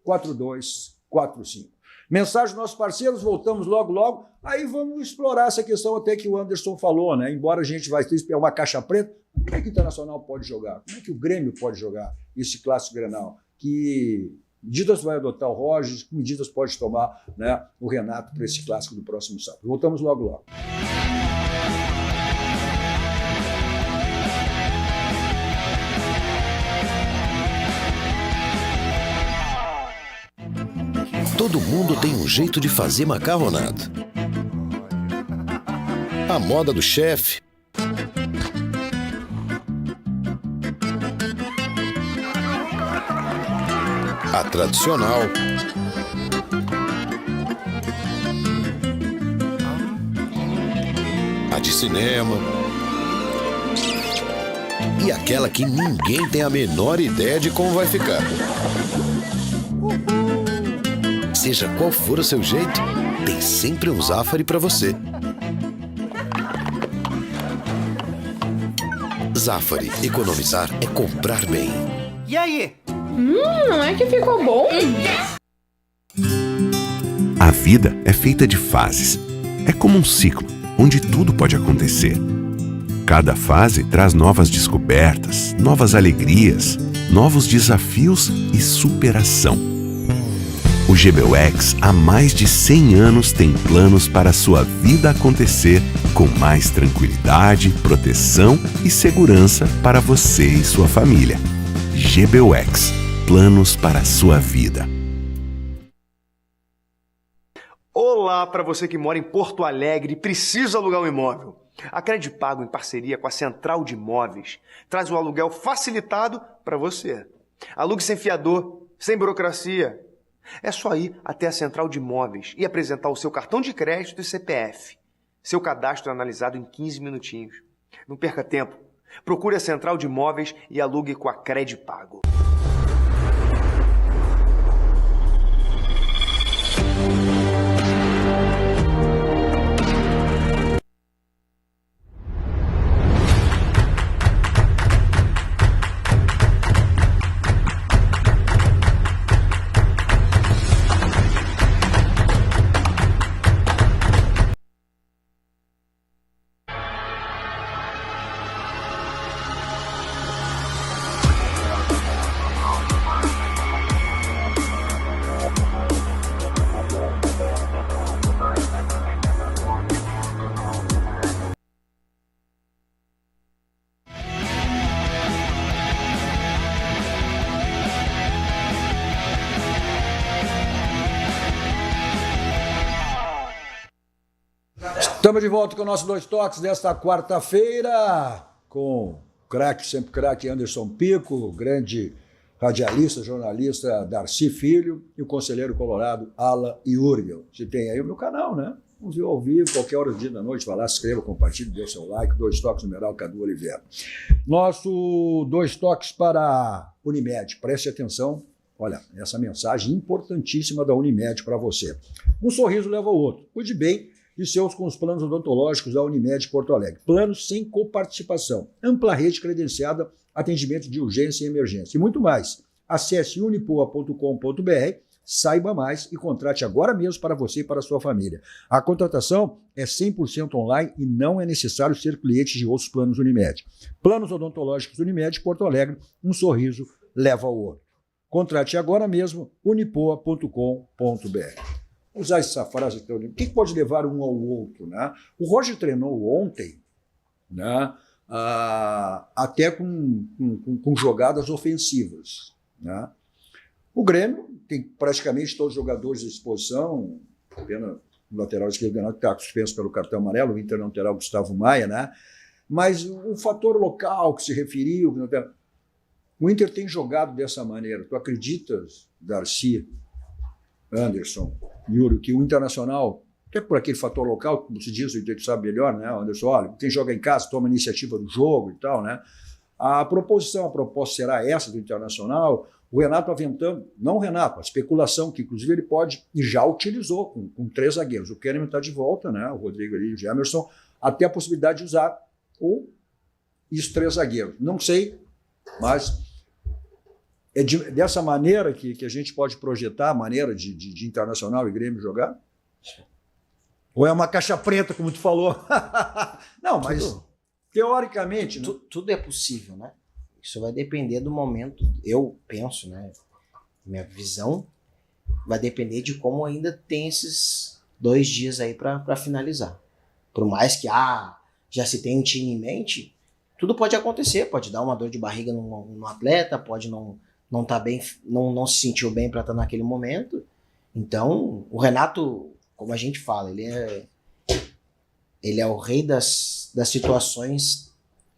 3342-4245. Mensagem dos nossos parceiros, voltamos logo. Aí vamos explorar essa questão até que o Anderson falou, né? Embora a gente vai ter uma caixa preta, como é que o Internacional pode jogar? Como é que o Grêmio pode jogar esse clássico Grenal? Que medidas vai adotar o Roger, que medidas pode tomar, né, o Renato para esse clássico do próximo sábado? Voltamos logo. Todo mundo tem um jeito de fazer macarronada. A moda do chefe. A tradicional. A de cinema. E aquela que ninguém tem a menor ideia de como vai ficar. Seja qual for o seu jeito, tem sempre um Zafari para você. Zafari, economizar é comprar bem. E aí? Não é que ficou bom? A vida é feita de fases. É como um ciclo, onde tudo pode acontecer. Cada fase traz novas descobertas, novas alegrias, novos desafios e superação. O GBUX há mais de 100 anos tem planos para a sua vida acontecer com mais tranquilidade, proteção e segurança para você e sua família. GBUX, planos para a sua vida. Olá para você que mora em Porto Alegre e precisa alugar um imóvel. A Credipago, em parceria com a Central de Imóveis, traz um aluguel facilitado para você. Alugue sem fiador, sem burocracia. É só ir até a Central de Imóveis e apresentar o seu cartão de crédito e CPF. Seu cadastro é analisado em 15 minutinhos. Não perca tempo. Procure a Central de Imóveis e alugue com a Credipago. Estamos de volta com o nosso Dois Toques desta quarta-feira, com o craque, sempre craque Anderson Pico, grande radialista, jornalista Darcy Filho e o conselheiro colorado Alan Jurgel. Você tem aí o meu canal, né? Vamos ver ao vivo, qualquer hora do dia da noite, vai lá, se inscreva, compartilhe, dê o seu like. Dois Toques, numeral Cadu Oliveira. Nosso Dois Toques para Unimed. Preste atenção, olha, essa mensagem importantíssima da Unimed para você. Um sorriso leva ao outro. Cuide bem de seus com os planos odontológicos da Unimed Porto Alegre. Planos sem coparticipação, ampla rede credenciada, atendimento de urgência e emergência e muito mais. Acesse unipoa.com.br, saiba mais e contrate agora mesmo para você e para a sua família. A contratação é 100% online e não é necessário ser cliente de outros planos Unimed. Planos odontológicos Unimed Porto Alegre, um sorriso leva ao outro. Contrate agora mesmo, unipoa.com.br. Usar essa frase, então, o que pode levar um ao outro? Né? O Roger treinou ontem, né, até com jogadas ofensivas. Né? O Grêmio tem praticamente todos os jogadores à disposição, apenas o lateral esquerdo que está suspenso pelo cartão amarelo, o Inter não terá o Gustavo Maia, né? Mas o fator local que se referiu, o Inter tem jogado dessa maneira. Tu acreditas, Darcy, Anderson, Yuri, que o Internacional, até por aquele fator local, como se diz, o Inter sabe melhor, né, Anderson? Olha, quem joga em casa toma a iniciativa do jogo e tal, né? A proposta será essa do Internacional. O Renato aventando, não o Renato, a especulação que inclusive ele pode, e já utilizou com 3 zagueiros. O Kahneman está de volta, né? O Rodrigo ali e o Gemerson, até a possibilidade de usar os 3 zagueiros. Não sei, mas é dessa maneira que a gente pode projetar a maneira de Internacional e Grêmio jogar? Ou é uma caixa preta, como tu falou? Não, mas teoricamente... Tudo é possível, né? Isso vai depender do momento, eu penso, né? Minha visão vai depender de como ainda tem esses 2 dias aí para finalizar. Por mais que já se tenha um time em mente, tudo pode acontecer, pode dar uma dor de barriga no atleta, pode não tá bem, não se sentiu bem para estar naquele momento. Então, o Renato, como a gente fala, ele é o rei das situações.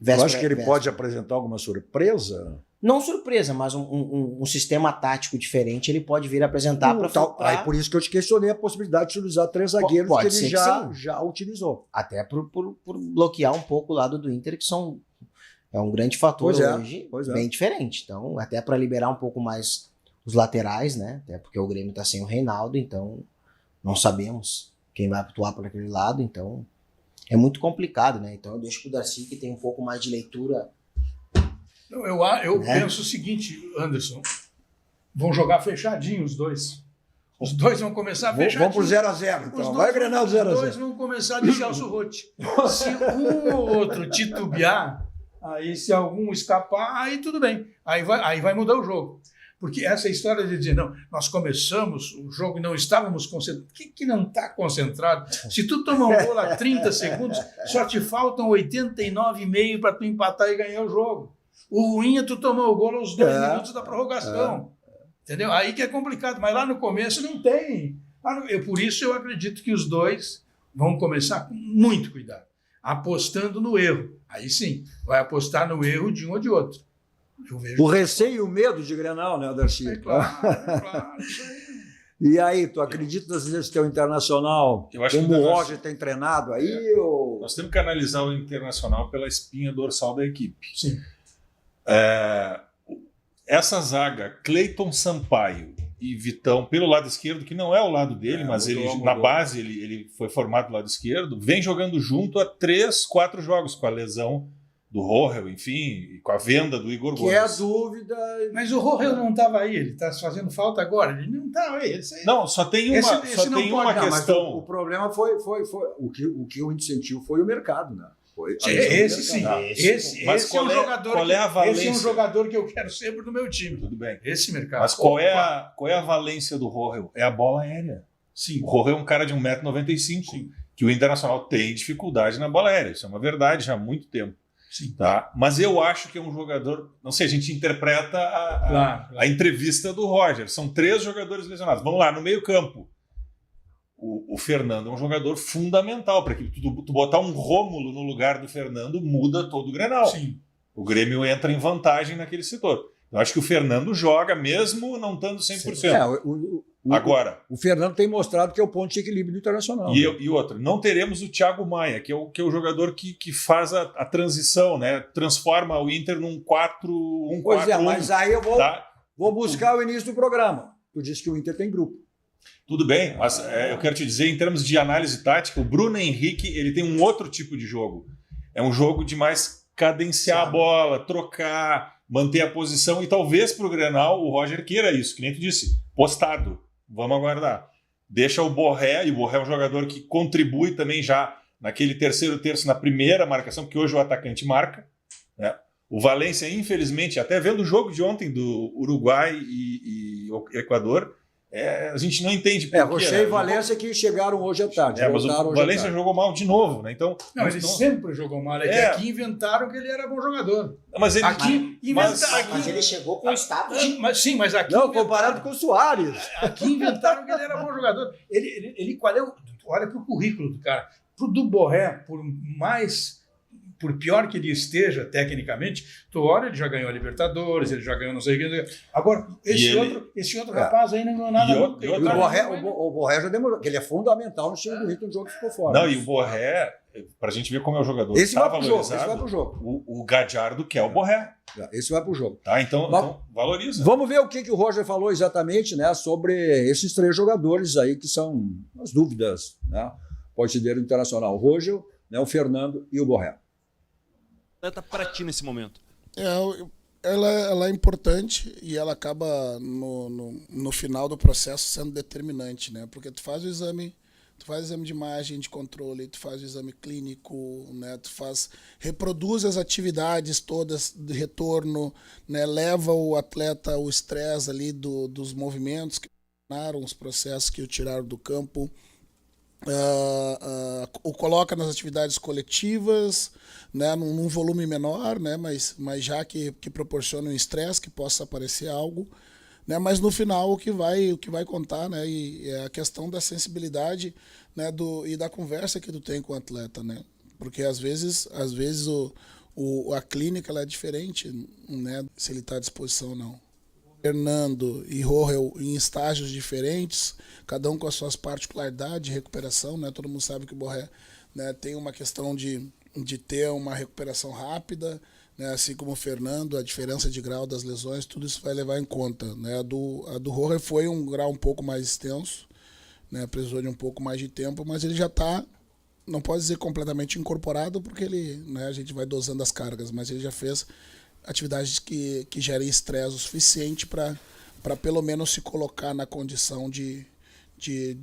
Eu acho que ele pode apresentar alguma surpresa? Não surpresa, mas um sistema tático diferente ele pode vir apresentar para Aí por isso que eu te questionei a possibilidade de utilizar 3 zagueiros que ele já utilizou. Até por bloquear um pouco o lado do Inter, que é um grande fator hoje, bem diferente. Então, até para liberar um pouco mais os laterais, né? Até porque o Grêmio está sem o Reinaldo, então não sabemos quem vai atuar por aquele lado, então é muito complicado, né? Então eu deixo para o Darcy, que tem um pouco mais de leitura. Não, eu penso o seguinte, Anderson, vão jogar fechadinho os dois. Os dois vão começar fechadinho. Vamos pro 0x0, então. Vai Grenal 0x0. Os dois vão começar de Celso Rotti. Se um ou outro titubear, aí se algum escapar, aí tudo bem. Aí vai mudar o jogo. Porque essa história de dizer, não, nós começamos o jogo e não estávamos concentrados. O que não está concentrado? Se tu toma um gol a 30 segundos, só te faltam 89,5 para tu empatar e ganhar o jogo. O ruim é tu tomar o gol aos 2 minutos da prorrogação. Entendeu? Aí que é complicado. Mas lá no começo não tem. Por isso eu acredito que os dois vão começar com muito cuidado. Apostando no erro. Aí sim, vai apostar no erro de um ou de outro. O receio e o medo de Grenal, né, Darcy? É claro, isso aí. E aí, tu acredita nesse teu Internacional, como o Roger tem treinado aí? Ou... Nós temos que analisar o Internacional pela espinha dorsal da equipe. Sim. Essa zaga, Cleiton Sampaio e Vitão, pelo lado esquerdo, que não é o lado dele, mas mudou. Na base ele foi formado do lado esquerdo, vem jogando junto há 3, 4 jogos, com a lesão do Rohel, enfim, e com a venda do Igor Gomes. Que é a dúvida... Mas o Rohel não estava aí, ele está fazendo falta agora, ele não estava aí. Não, só tem uma questão. O problema foi o que o incentivou foi o mercado, né? Esse é um jogador que eu quero sempre no meu time. Tudo bem. Esse mercado. Mas qual é a valência do Rohel? É a bola aérea. Sim. O Rohel é um cara de 1,95 m, que o Internacional tem dificuldade na bola aérea. Isso é uma verdade já há muito tempo. Sim. Tá? Mas eu acho que é um jogador... Não sei, a gente interpreta a entrevista do Roger. São 3 jogadores lesionados. Vamos lá, no meio campo. o Fernando é um jogador fundamental, para que tu botar um Rômulo no lugar do Fernando muda todo o Grenal. Sim. O Grêmio entra em vantagem naquele setor. Eu acho que o Fernando joga mesmo não estando 100%. Agora, o Fernando tem mostrado que é o ponto de equilíbrio do Internacional. E outra, não teremos o Thiago Maia, que é o jogador que faz a transição, né? Transforma o Inter num 4-1-4-1. Pois é, mas aí eu tá? vou buscar o início do programa. Tu disse que o Inter tem grupo. Tudo bem, mas eu quero te dizer, em termos de análise tática, o Bruno Henrique ele tem um outro tipo de jogo. É um jogo de mais cadenciar a bola, trocar, manter a posição, e talvez para o Grenal o Roger queira isso, que nem tu disse, postado. Vamos aguardar. Deixa o Borré, e o Borré é um jogador que contribui também já naquele terceiro terço, na primeira marcação, porque hoje o atacante marca, né? O Valência, infelizmente, até vendo o jogo de ontem do Uruguai e Equador, a gente não entende por quê. Rocher e Valência que chegaram hoje à tarde. Mas o Valência jogou mal de novo, né? Então, ele sempre jogou mal. Aqui inventaram que ele era bom jogador. Mas ele, mas ele chegou com o status de... Mas aqui... Não, comparado com o Soares. Aqui inventaram que ele era bom jogador. Qual é olha para o currículo do cara. Do Borré, por pior que ele esteja tecnicamente, tu olha, ele já ganhou a Libertadores, ele já ganhou não sei o que. Agora, esse outro rapaz aí não ganhou nada. O Borré já demorou, que ele é fundamental no time do Rio, no jogo que ficou fora. Não, e o Borré, pra gente ver como é o jogador. Esse vai pro jogo. O Gadiardo quer o Borré. Esse vai pro jogo. Tá, então valoriza. Vamos ver o que o Roger falou exatamente, né, sobre esses 3 jogadores aí que são as dúvidas, né? Pode ser Internacional. O Roger, né, o Fernando e o Borré. Para ti nesse momento? Ela é importante e ela acaba no final do processo sendo determinante, né? Porque tu faz o exame de imagem, de controle, tu faz o exame clínico, né? Reproduz as atividades todas de retorno, né? Leva o atleta ao estresse ali dos movimentos que tiraram, os processos que o tiraram do campo. O coloca nas atividades coletivas, né, num volume menor, né, mas já que proporciona um estresse, que possa aparecer algo, né, mas no final o que vai contar, né, e é a questão da sensibilidade, né, e da conversa que tu tem com o atleta, né, porque às vezes a clínica ela é diferente, né, se ele está à disposição ou não. Fernando e Rohel em estágios diferentes, cada um com as suas particularidades de recuperação, né? Todo mundo sabe que o Borré, né, tem uma questão de ter uma recuperação rápida, né? Assim como o Fernando, a diferença de grau das lesões, tudo isso vai levar em conta, né? A do Rohel foi um grau um pouco mais extenso, né? Precisou de um pouco mais de tempo, mas ele já está, não pode dizer completamente incorporado, porque né, a gente vai dosando as cargas, mas ele já fez atividades que gerem estresse o suficiente para pelo menos se colocar na condição de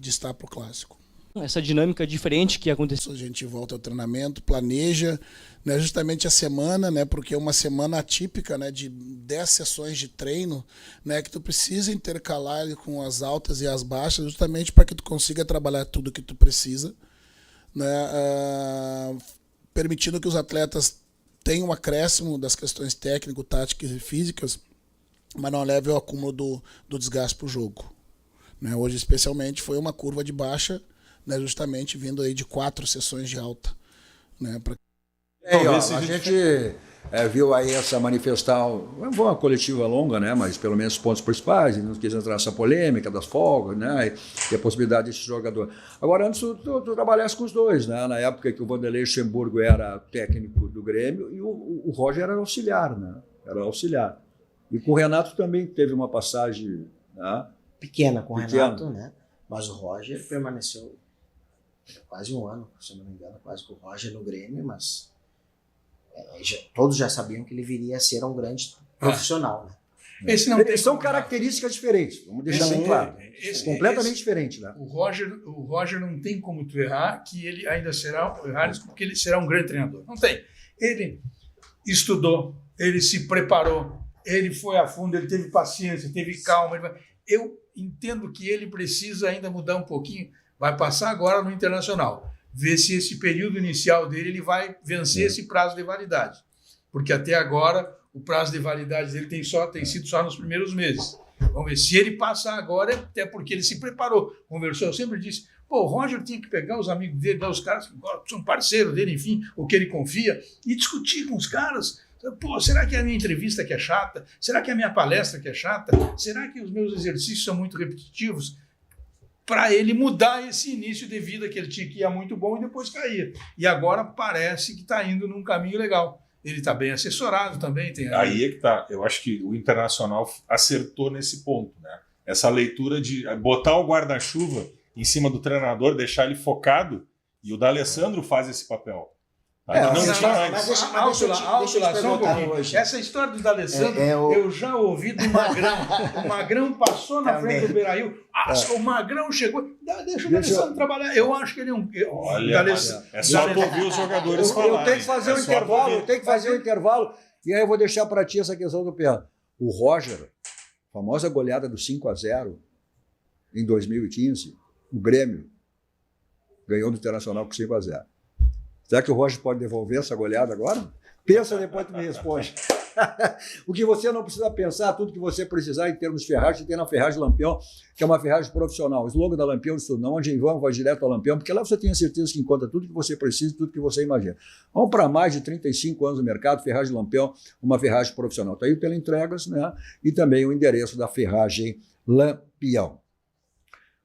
estar para o clássico. Essa dinâmica diferente que aconteceu. A gente volta ao treinamento, planeja, né, justamente a semana, né, porque é uma semana atípica, né, de 10 sessões de treino, né, que tu precisa intercalar com as altas e as baixas, justamente para que tu consiga trabalhar tudo que tu precisa, né, permitindo que os atletas tem um acréscimo das questões técnicas, táticas e físicas, mas não leva ao acúmulo do desgaste para o jogo. Né? Hoje, especialmente, foi uma curva de baixa, né, justamente vindo aí de 4 sessões de alta. Né, a gente viu aí essa manifestação, não foi uma coletiva longa, né, mas pelo menos os pontos principais, não quis entrar nessa polêmica das folgas, né, e a possibilidade desse jogador. Agora, antes tu trabalhasse com os dois, né, na época que o Vanderlei Luxemburgo era técnico do Grêmio e o Roger era auxiliar, né, E com o Renato também teve uma passagem, né, pequena com o Renato, né, mas o Roger permaneceu quase um ano, se eu não me engano, quase com o Roger no Grêmio, mas todos já sabiam que ele viria a ser um grande profissional, né? Eles são características diferentes, vamos deixar bem claro. Completamente diferente, né? O Roger não tem como tu errar que ele ainda será, porque ele será um grande treinador. Não tem. Ele estudou, ele se preparou, ele foi a fundo, ele teve paciência, teve calma. Eu entendo que ele precisa ainda mudar um pouquinho, vai passar agora no Internacional. Ver se esse período inicial dele ele vai vencer esse prazo de validade. Porque até agora o prazo de validade dele tem sido só nos primeiros meses. Vamos ver se ele passar agora, até porque ele se preparou. Conversou, eu sempre disse, Pô, o Roger tinha que pegar os amigos dele, os caras que são parceiros dele, enfim, o que ele confia, e discutir com os caras. Pô, será que é a minha entrevista que é chata? Será que é a minha palestra que é chata? Será que os meus exercícios são muito repetitivos? Para ele mudar esse início de vida que ele tinha que ir muito bom e depois cair. E agora parece que está indo num caminho legal. Ele está bem assessorado também. Aí é que tá. Eu acho que o Internacional acertou nesse ponto, né? Essa leitura de botar o guarda-chuva em cima do treinador, deixar ele focado, e o D'Alessandro faz esse papel. Mas deixa eu te perguntar hoje. Essa história do D'Alessandro, eu já ouvi do Magrão. O Magrão passou na frente do Beira-Rio. O Magrão chegou. Deixa o D'Alessandro trabalhar. Eu acho que ele é um... Olha, é só tu ouvir os jogadores falarem. Eu tenho que fazer um intervalo. E aí eu vou deixar para ti essa questão do Pedro. O Roger, famosa goleada do 5-0 em 2015, o Grêmio ganhou do Internacional com 5-0. Será que o Roger pode devolver essa goleada agora? Pensa, depois tu me responde. O que você não precisa pensar, tudo que você precisar em termos de ferragem, tem na Ferragem Lampião, que é uma ferragem profissional. O slogan da Lampião diz tudo, não onde vamos, vai direto ao Lampião, porque lá você tem a certeza que encontra tudo que você precisa, tudo que você imagina. Vamos para mais de 35 anos no mercado, Ferragem Lampião, uma ferragem profissional. Está aí pela Entregas, né? E também o endereço da Ferragem Lampião.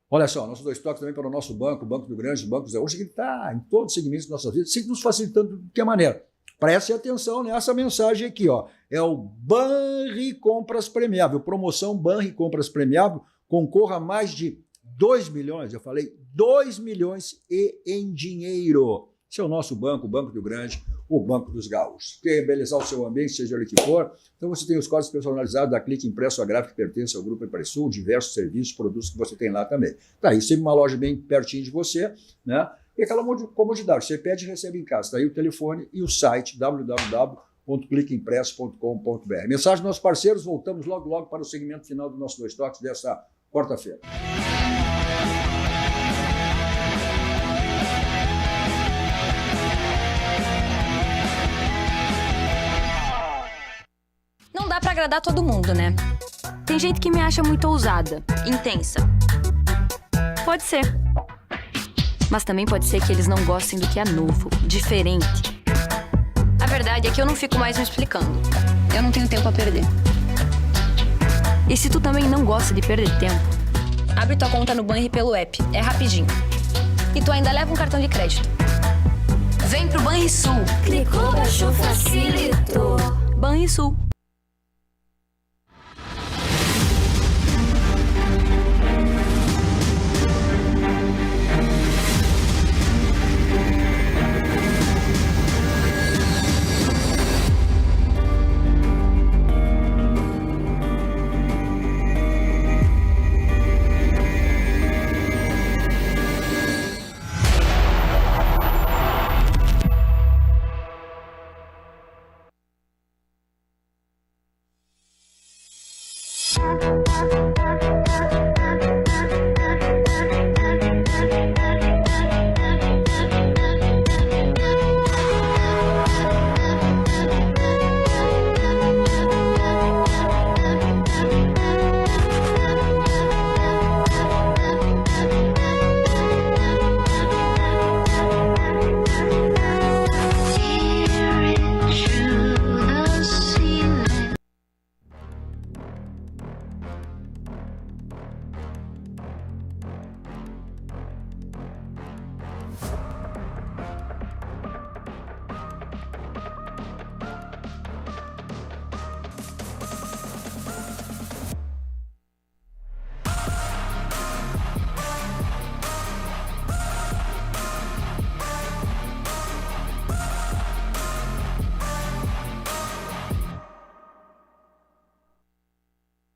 Olha só, nossos dois toques também para o nosso banco, o Banco do Grande, o Banco Zé Hoje, que está em todos os segmentos da nossa vida, sempre nos facilitando de que maneira. Preste atenção nessa mensagem aqui, ó. É o Banri Compras Premiável, promoção Banri Compras Premiável, concorra a mais de 2 milhões, eu falei 2 milhões e em dinheiro. Esse é o nosso banco, o Banco do Grande, o Banco dos Gaúchos. Quer embelezar o seu ambiente, seja ele que for, então você tem os códigos personalizados da Clique Impresso a Gráfica, que pertence ao Grupo Impressul, diversos serviços, produtos que você tem lá também. Tá aí, sempre uma loja bem pertinho de você, né? E aquela comodidade, você pede e recebe em casa. Está aí o telefone e o site www.cliqueimpresso.com.br. Mensagem dos nossos parceiros, voltamos logo para o segmento final do nosso Dois Toques desta quarta-feira. Não dá pra agradar todo mundo, né? Tem gente que me acha muito ousada, intensa. Pode ser. Mas também pode ser que eles não gostem do que é novo, diferente. A verdade é que eu não fico mais me explicando. Eu não tenho tempo a perder. E se tu também não gosta de perder tempo, abre tua conta no Banri pelo app. É rapidinho. E tu ainda leva um cartão de crédito. Vem pro Banrisul. Clicou, baixou, facilitou. Banrisul.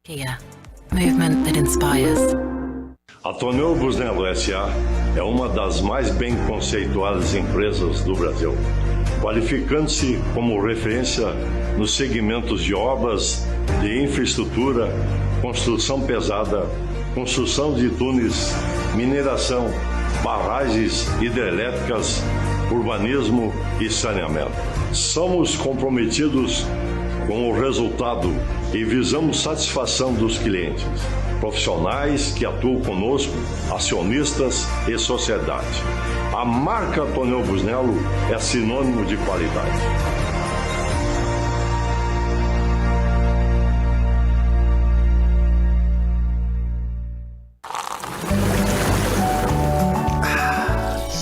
Kia, movement that inspires. A Tonel Busnello S.A. é uma das mais bem conceituadas empresas do Brasil, qualificando-se como referência nos segmentos de obras de infraestrutura, construção pesada, construção de túneis, mineração, barragens hidrelétricas, urbanismo e saneamento. Somos comprometidos com o resultado e visamos satisfação dos clientes. profissionais que atuam conosco, acionistas e sociedade. A marca Tonel Busnello é sinônimo de qualidade.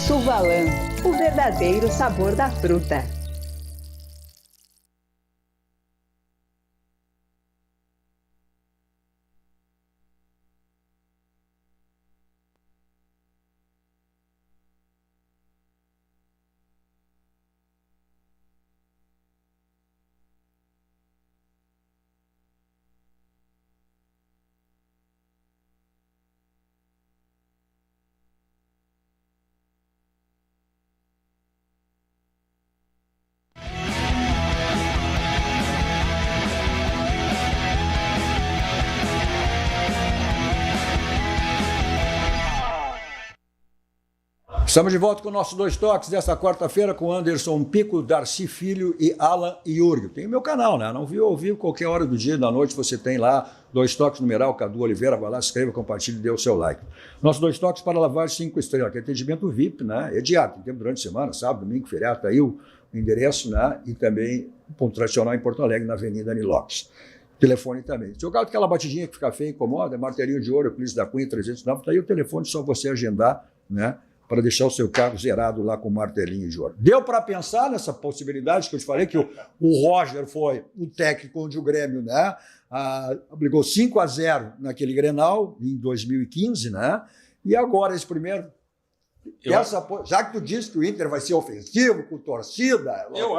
Suvalan, o verdadeiro sabor da fruta. Estamos de volta com o nosso Dois Toques desta quarta-feira com Anderson Pico, Darcy Filho e Alan Iurgo. Tem o meu canal, né? Não viu ao vivo, qualquer hora do dia e da noite você tem lá Dois Toques numeral, Cadu Oliveira, vai lá, se inscreva, compartilhe e dê o seu like. Nosso Dois Toques para lavar 5 estrelas, que é atendimento VIP, né? É diário, tem tempo durante a semana, sábado, domingo, feriado, tá aí o endereço, né? E também um ponto tradicional em Porto Alegre, na Avenida Nilox. Telefone também. Se o caso aquela batidinha que fica feia, incomoda, é martelinho de ouro, Euclides da Cunha 309, tá aí o telefone, só você agendar, né? Para deixar o seu carro zerado lá com martelinho de ouro. Deu para pensar nessa possibilidade que eu te falei, que o Roger foi o técnico onde o Grêmio, né, brigou 5-0 naquele Grenal, em 2015, né? E agora esse primeiro... já que tu disse que o Inter vai ser ofensivo, com torcida, eu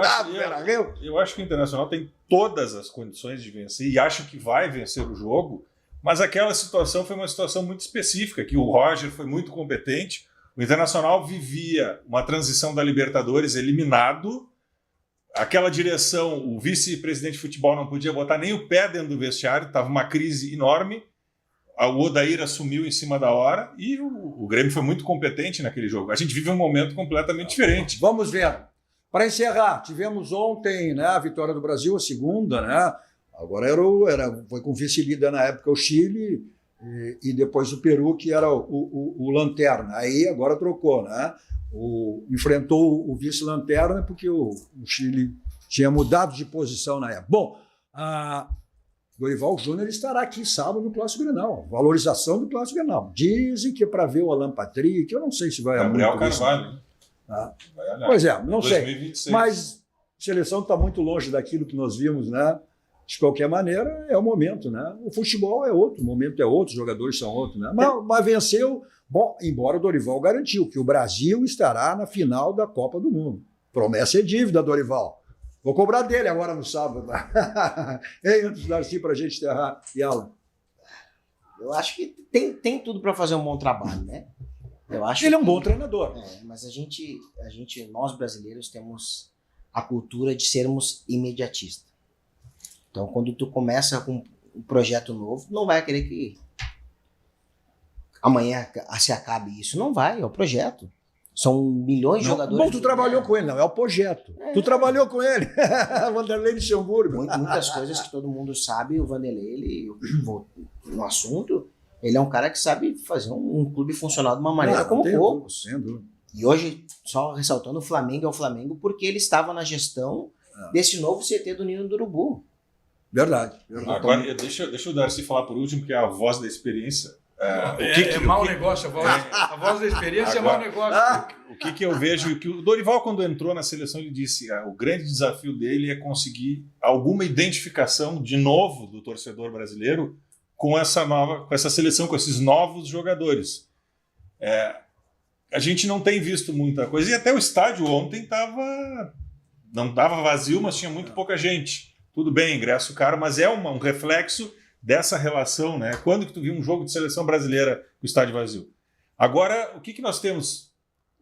acho que o Internacional tem todas as condições de vencer e acho que vai vencer o jogo, mas aquela situação foi uma situação muito específica, que o Roger foi muito competente. O Internacional vivia uma transição da Libertadores eliminado, aquela direção, o vice-presidente de futebol não podia botar nem o pé dentro do vestiário, estava uma crise enorme, o Odair assumiu em cima da hora e o Grêmio foi muito competente naquele jogo. A gente vive um momento completamente diferente. Vamos ver. Para encerrar, tivemos ontem, né, a vitória do Brasil, a segunda, né? Agora foi com vice-líder na época o Chile, e depois o Peru, que era o lanterna. Aí agora trocou, né? Enfrentou o vice-lanterna porque o Chile tinha mudado de posição na época. Bom, Dorival Júnior estará aqui sábado no Clássico Grenal. Valorização do Clássico Grenal. Dizem que é para ver o Alan Patrick, eu não sei se vai... Gabriel Carvalho. Pois é, não 2026. sei. Mas a seleção está muito longe daquilo que nós vimos, né? De qualquer maneira, é o momento, né? O futebol é outro, o momento é outro, os jogadores são outros, né? Mas venceu, bom, embora o Dorival garantiu que o Brasil estará na final da Copa do Mundo. Promessa é dívida, Dorival. Vou cobrar dele agora no sábado. Ei, antes de Darcy, para a gente enterrar, e Alan? Eu acho que tem tudo para fazer um bom trabalho, né? Eu acho ele é um bom treinador. Mas nós brasileiros temos a cultura de sermos imediatistas. Então, quando tu começa com um projeto novo, não vai querer que amanhã se acabe isso. Não vai, é o projeto. São milhões de jogadores. Bom, tu trabalhou com ele, não, é o projeto. Tu trabalhou com ele. Vanderlei Luxemburgo. Muitas coisas que todo mundo sabe, o Vanderlei, no assunto, ele é um cara que sabe fazer um clube funcionar de uma maneira como poucos. E hoje, só ressaltando, o Flamengo é o Flamengo porque ele estava na gestão desse novo CT do Ninho do Urubu. Verdade. Agora, deixa o Darcy falar por último, que é a voz da experiência. Mau negócio, a voz da experiência agora, é mau negócio. O que eu vejo, que o Dorival, quando entrou na seleção, ele disse o grande desafio dele é conseguir alguma identificação, de novo, do torcedor brasileiro com essa seleção, com esses novos jogadores. A gente não tem visto muita coisa, e até o estádio ontem não estava vazio, mas tinha muito pouca gente. Tudo bem, ingresso caro, mas é um reflexo dessa relação, né? Quando que tu viu um jogo de seleção brasileira com o estádio vazio? Agora, o que nós temos?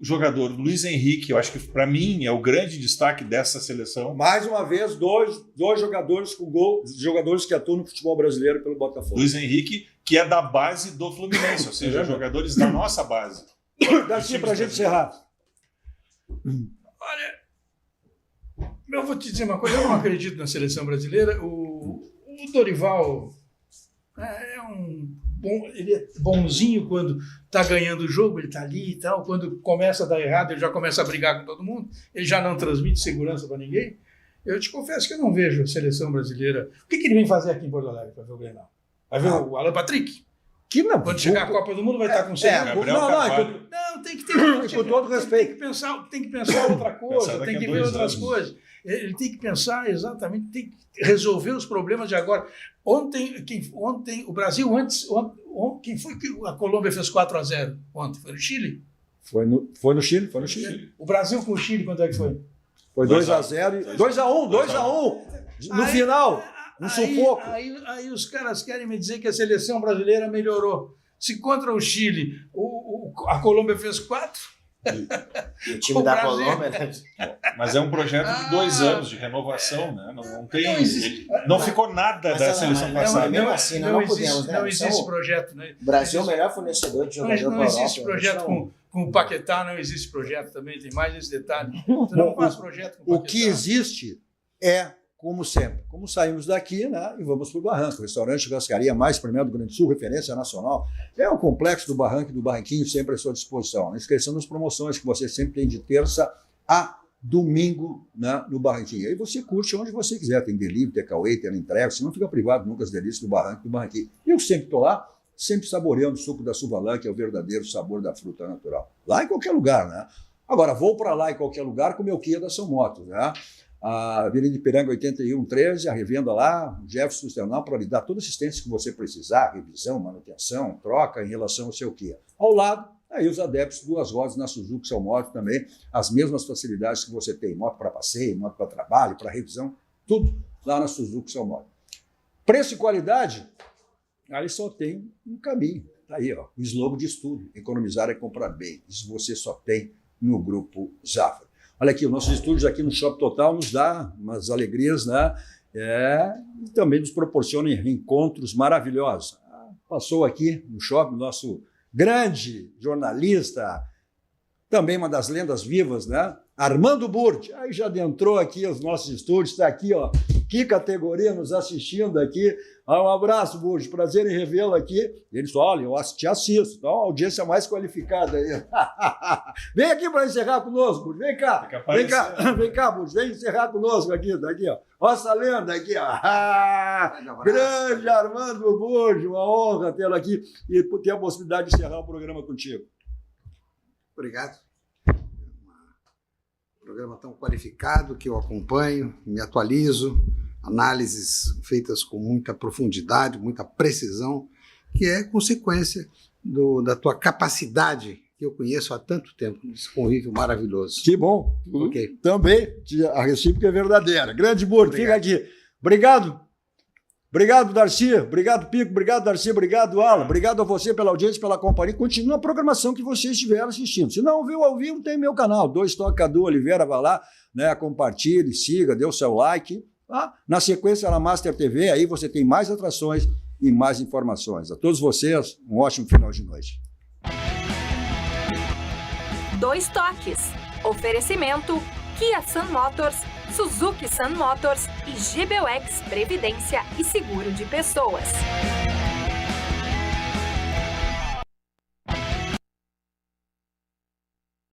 O jogador Luiz Henrique, eu acho que para mim é o grande destaque dessa seleção. Mais uma vez, dois jogadores com gol, jogadores que atuam no futebol brasileiro pelo Botafogo. Luiz Henrique, que é da base do Fluminense, ou seja, jogadores da nossa base. Daqui para a gente encerrar. Olha, eu vou te dizer uma coisa, eu não acredito na seleção brasileira. O Dorival é um ele é bonzinho quando está ganhando o jogo, ele está ali e tal. Quando começa a dar errado, ele já começa a brigar com todo mundo. Ele já não transmite segurança para ninguém. Eu te confesso que eu não vejo a seleção brasileira. O que ele vem fazer aqui em Porto Alegre para ver o Grenal? Vai ver o Alan Patrick? Que não, quando chegar a Copa do Mundo vai estar com você. Não, tem que ter. Com todo respeito. Tem que pensar outra coisa, tem que ver outras coisas. Ele tem que pensar exatamente, tem que resolver os problemas de agora. Ontem o Brasil, quem foi que a Colômbia fez 4-0 ontem? Foi no Chile? Foi no Chile. O Brasil com o Chile, quanto é que foi? Foi 2-0. 2-1. No final, um sufoco. Aí os caras querem me dizer que a seleção brasileira melhorou. Se contra o Chile a Colômbia fez 4... O time da Colômbia, né? Mas é um projeto de 2 anos de renovação, né? Não ficou nada da seleção passada. Mesmo assim, não podemos, né? Não existe projeto, né? O Brasil é o melhor fornecedor de jogador. Não existe projeto com o Paquetá, não existe projeto também, tem mais esse detalhe. Tu não faz projeto com o Paquetá. O que existe é, como sempre, como saímos daqui, né, e vamos para o Barranco, restaurante churrascaria mais premiado do Rio Grande do Sul, referência nacional. É o complexo do Barranco e do Barranquinho sempre à sua disposição. Não esquecendo as promoções que você sempre tem de terça a domingo, né, no Barranquinho. Aí você curte onde você quiser, tem delivery, tem takeaway, tem entrega, você não fica privado nunca das delícias do Barranco e do Barranquinho. Eu sempre estou lá, sempre saboreando o suco da Suvalã, que é o verdadeiro sabor da fruta natural. Lá em qualquer lugar, né? Agora, vou para lá em qualquer lugar com o meu Kia da São Motos, né? A Avenida Ipiranga 8113, a revenda lá, o Jefferson Sternal, para lhe dar toda a assistência que você precisar, revisão, manutenção, troca em relação ao seu Kia. Ao lado, aí os adeptos duas rodas na Suzuki São Moto também, as mesmas facilidades que você tem, moto para passeio, moto para trabalho, para revisão, tudo lá na Suzuki São Moto. Preço e qualidade, aí só tem um caminho. Tá aí, ó, o slogan de estudo, economizar é comprar bem. Isso você só tem no Grupo Zafra. Olha aqui, os nossos estúdios aqui no Shopping Total nos dá umas alegrias, né? E também nos proporcionam encontros maravilhosos. Passou aqui no shopping nosso grande jornalista, também uma das lendas vivas, né? Armando Burti. Aí já adentrou aqui os nossos estúdios, está aqui, ó, que categoria nos assistindo aqui. Um abraço, Burti, prazer em revê-lo aqui. Ele falou, olha, eu te assisto, então a audiência mais qualificada aí. Vem aqui para encerrar conosco, Burti, vem cá, vem cá, Burti, vem encerrar conosco aqui, ó. Nossa lenda aqui, ó. Grande Armando Burti, uma honra tê-lo aqui e ter a possibilidade de encerrar o programa contigo. Obrigado. Programa tão qualificado que eu acompanho, me atualizo, análises feitas com muita profundidade, muita precisão, que é consequência da tua capacidade, que eu conheço há tanto tempo, nesse convívio maravilhoso. Que bom. Okay. Também, a recíproca é verdadeira. Grande Burti, fica aqui. Obrigado. Obrigado, Darcy. Obrigado, Pico. Obrigado, Darcy. Obrigado, Alan. Obrigado a você pela audiência, pela companhia. Continua a programação que vocês estiveram assistindo. Se não viu ao vivo, tem meu canal. 2toque Cadu Oliveira. Vai lá, né, compartilhe, siga, dê o seu like. Tá? Na sequência, na Master TV, aí você tem mais atrações e mais informações. A todos vocês, um ótimo final de noite. 2 Toques. Oferecimento Kia Sun Motors, Suzuki Sun Motors e GBUX Previdência e Seguro de Pessoas.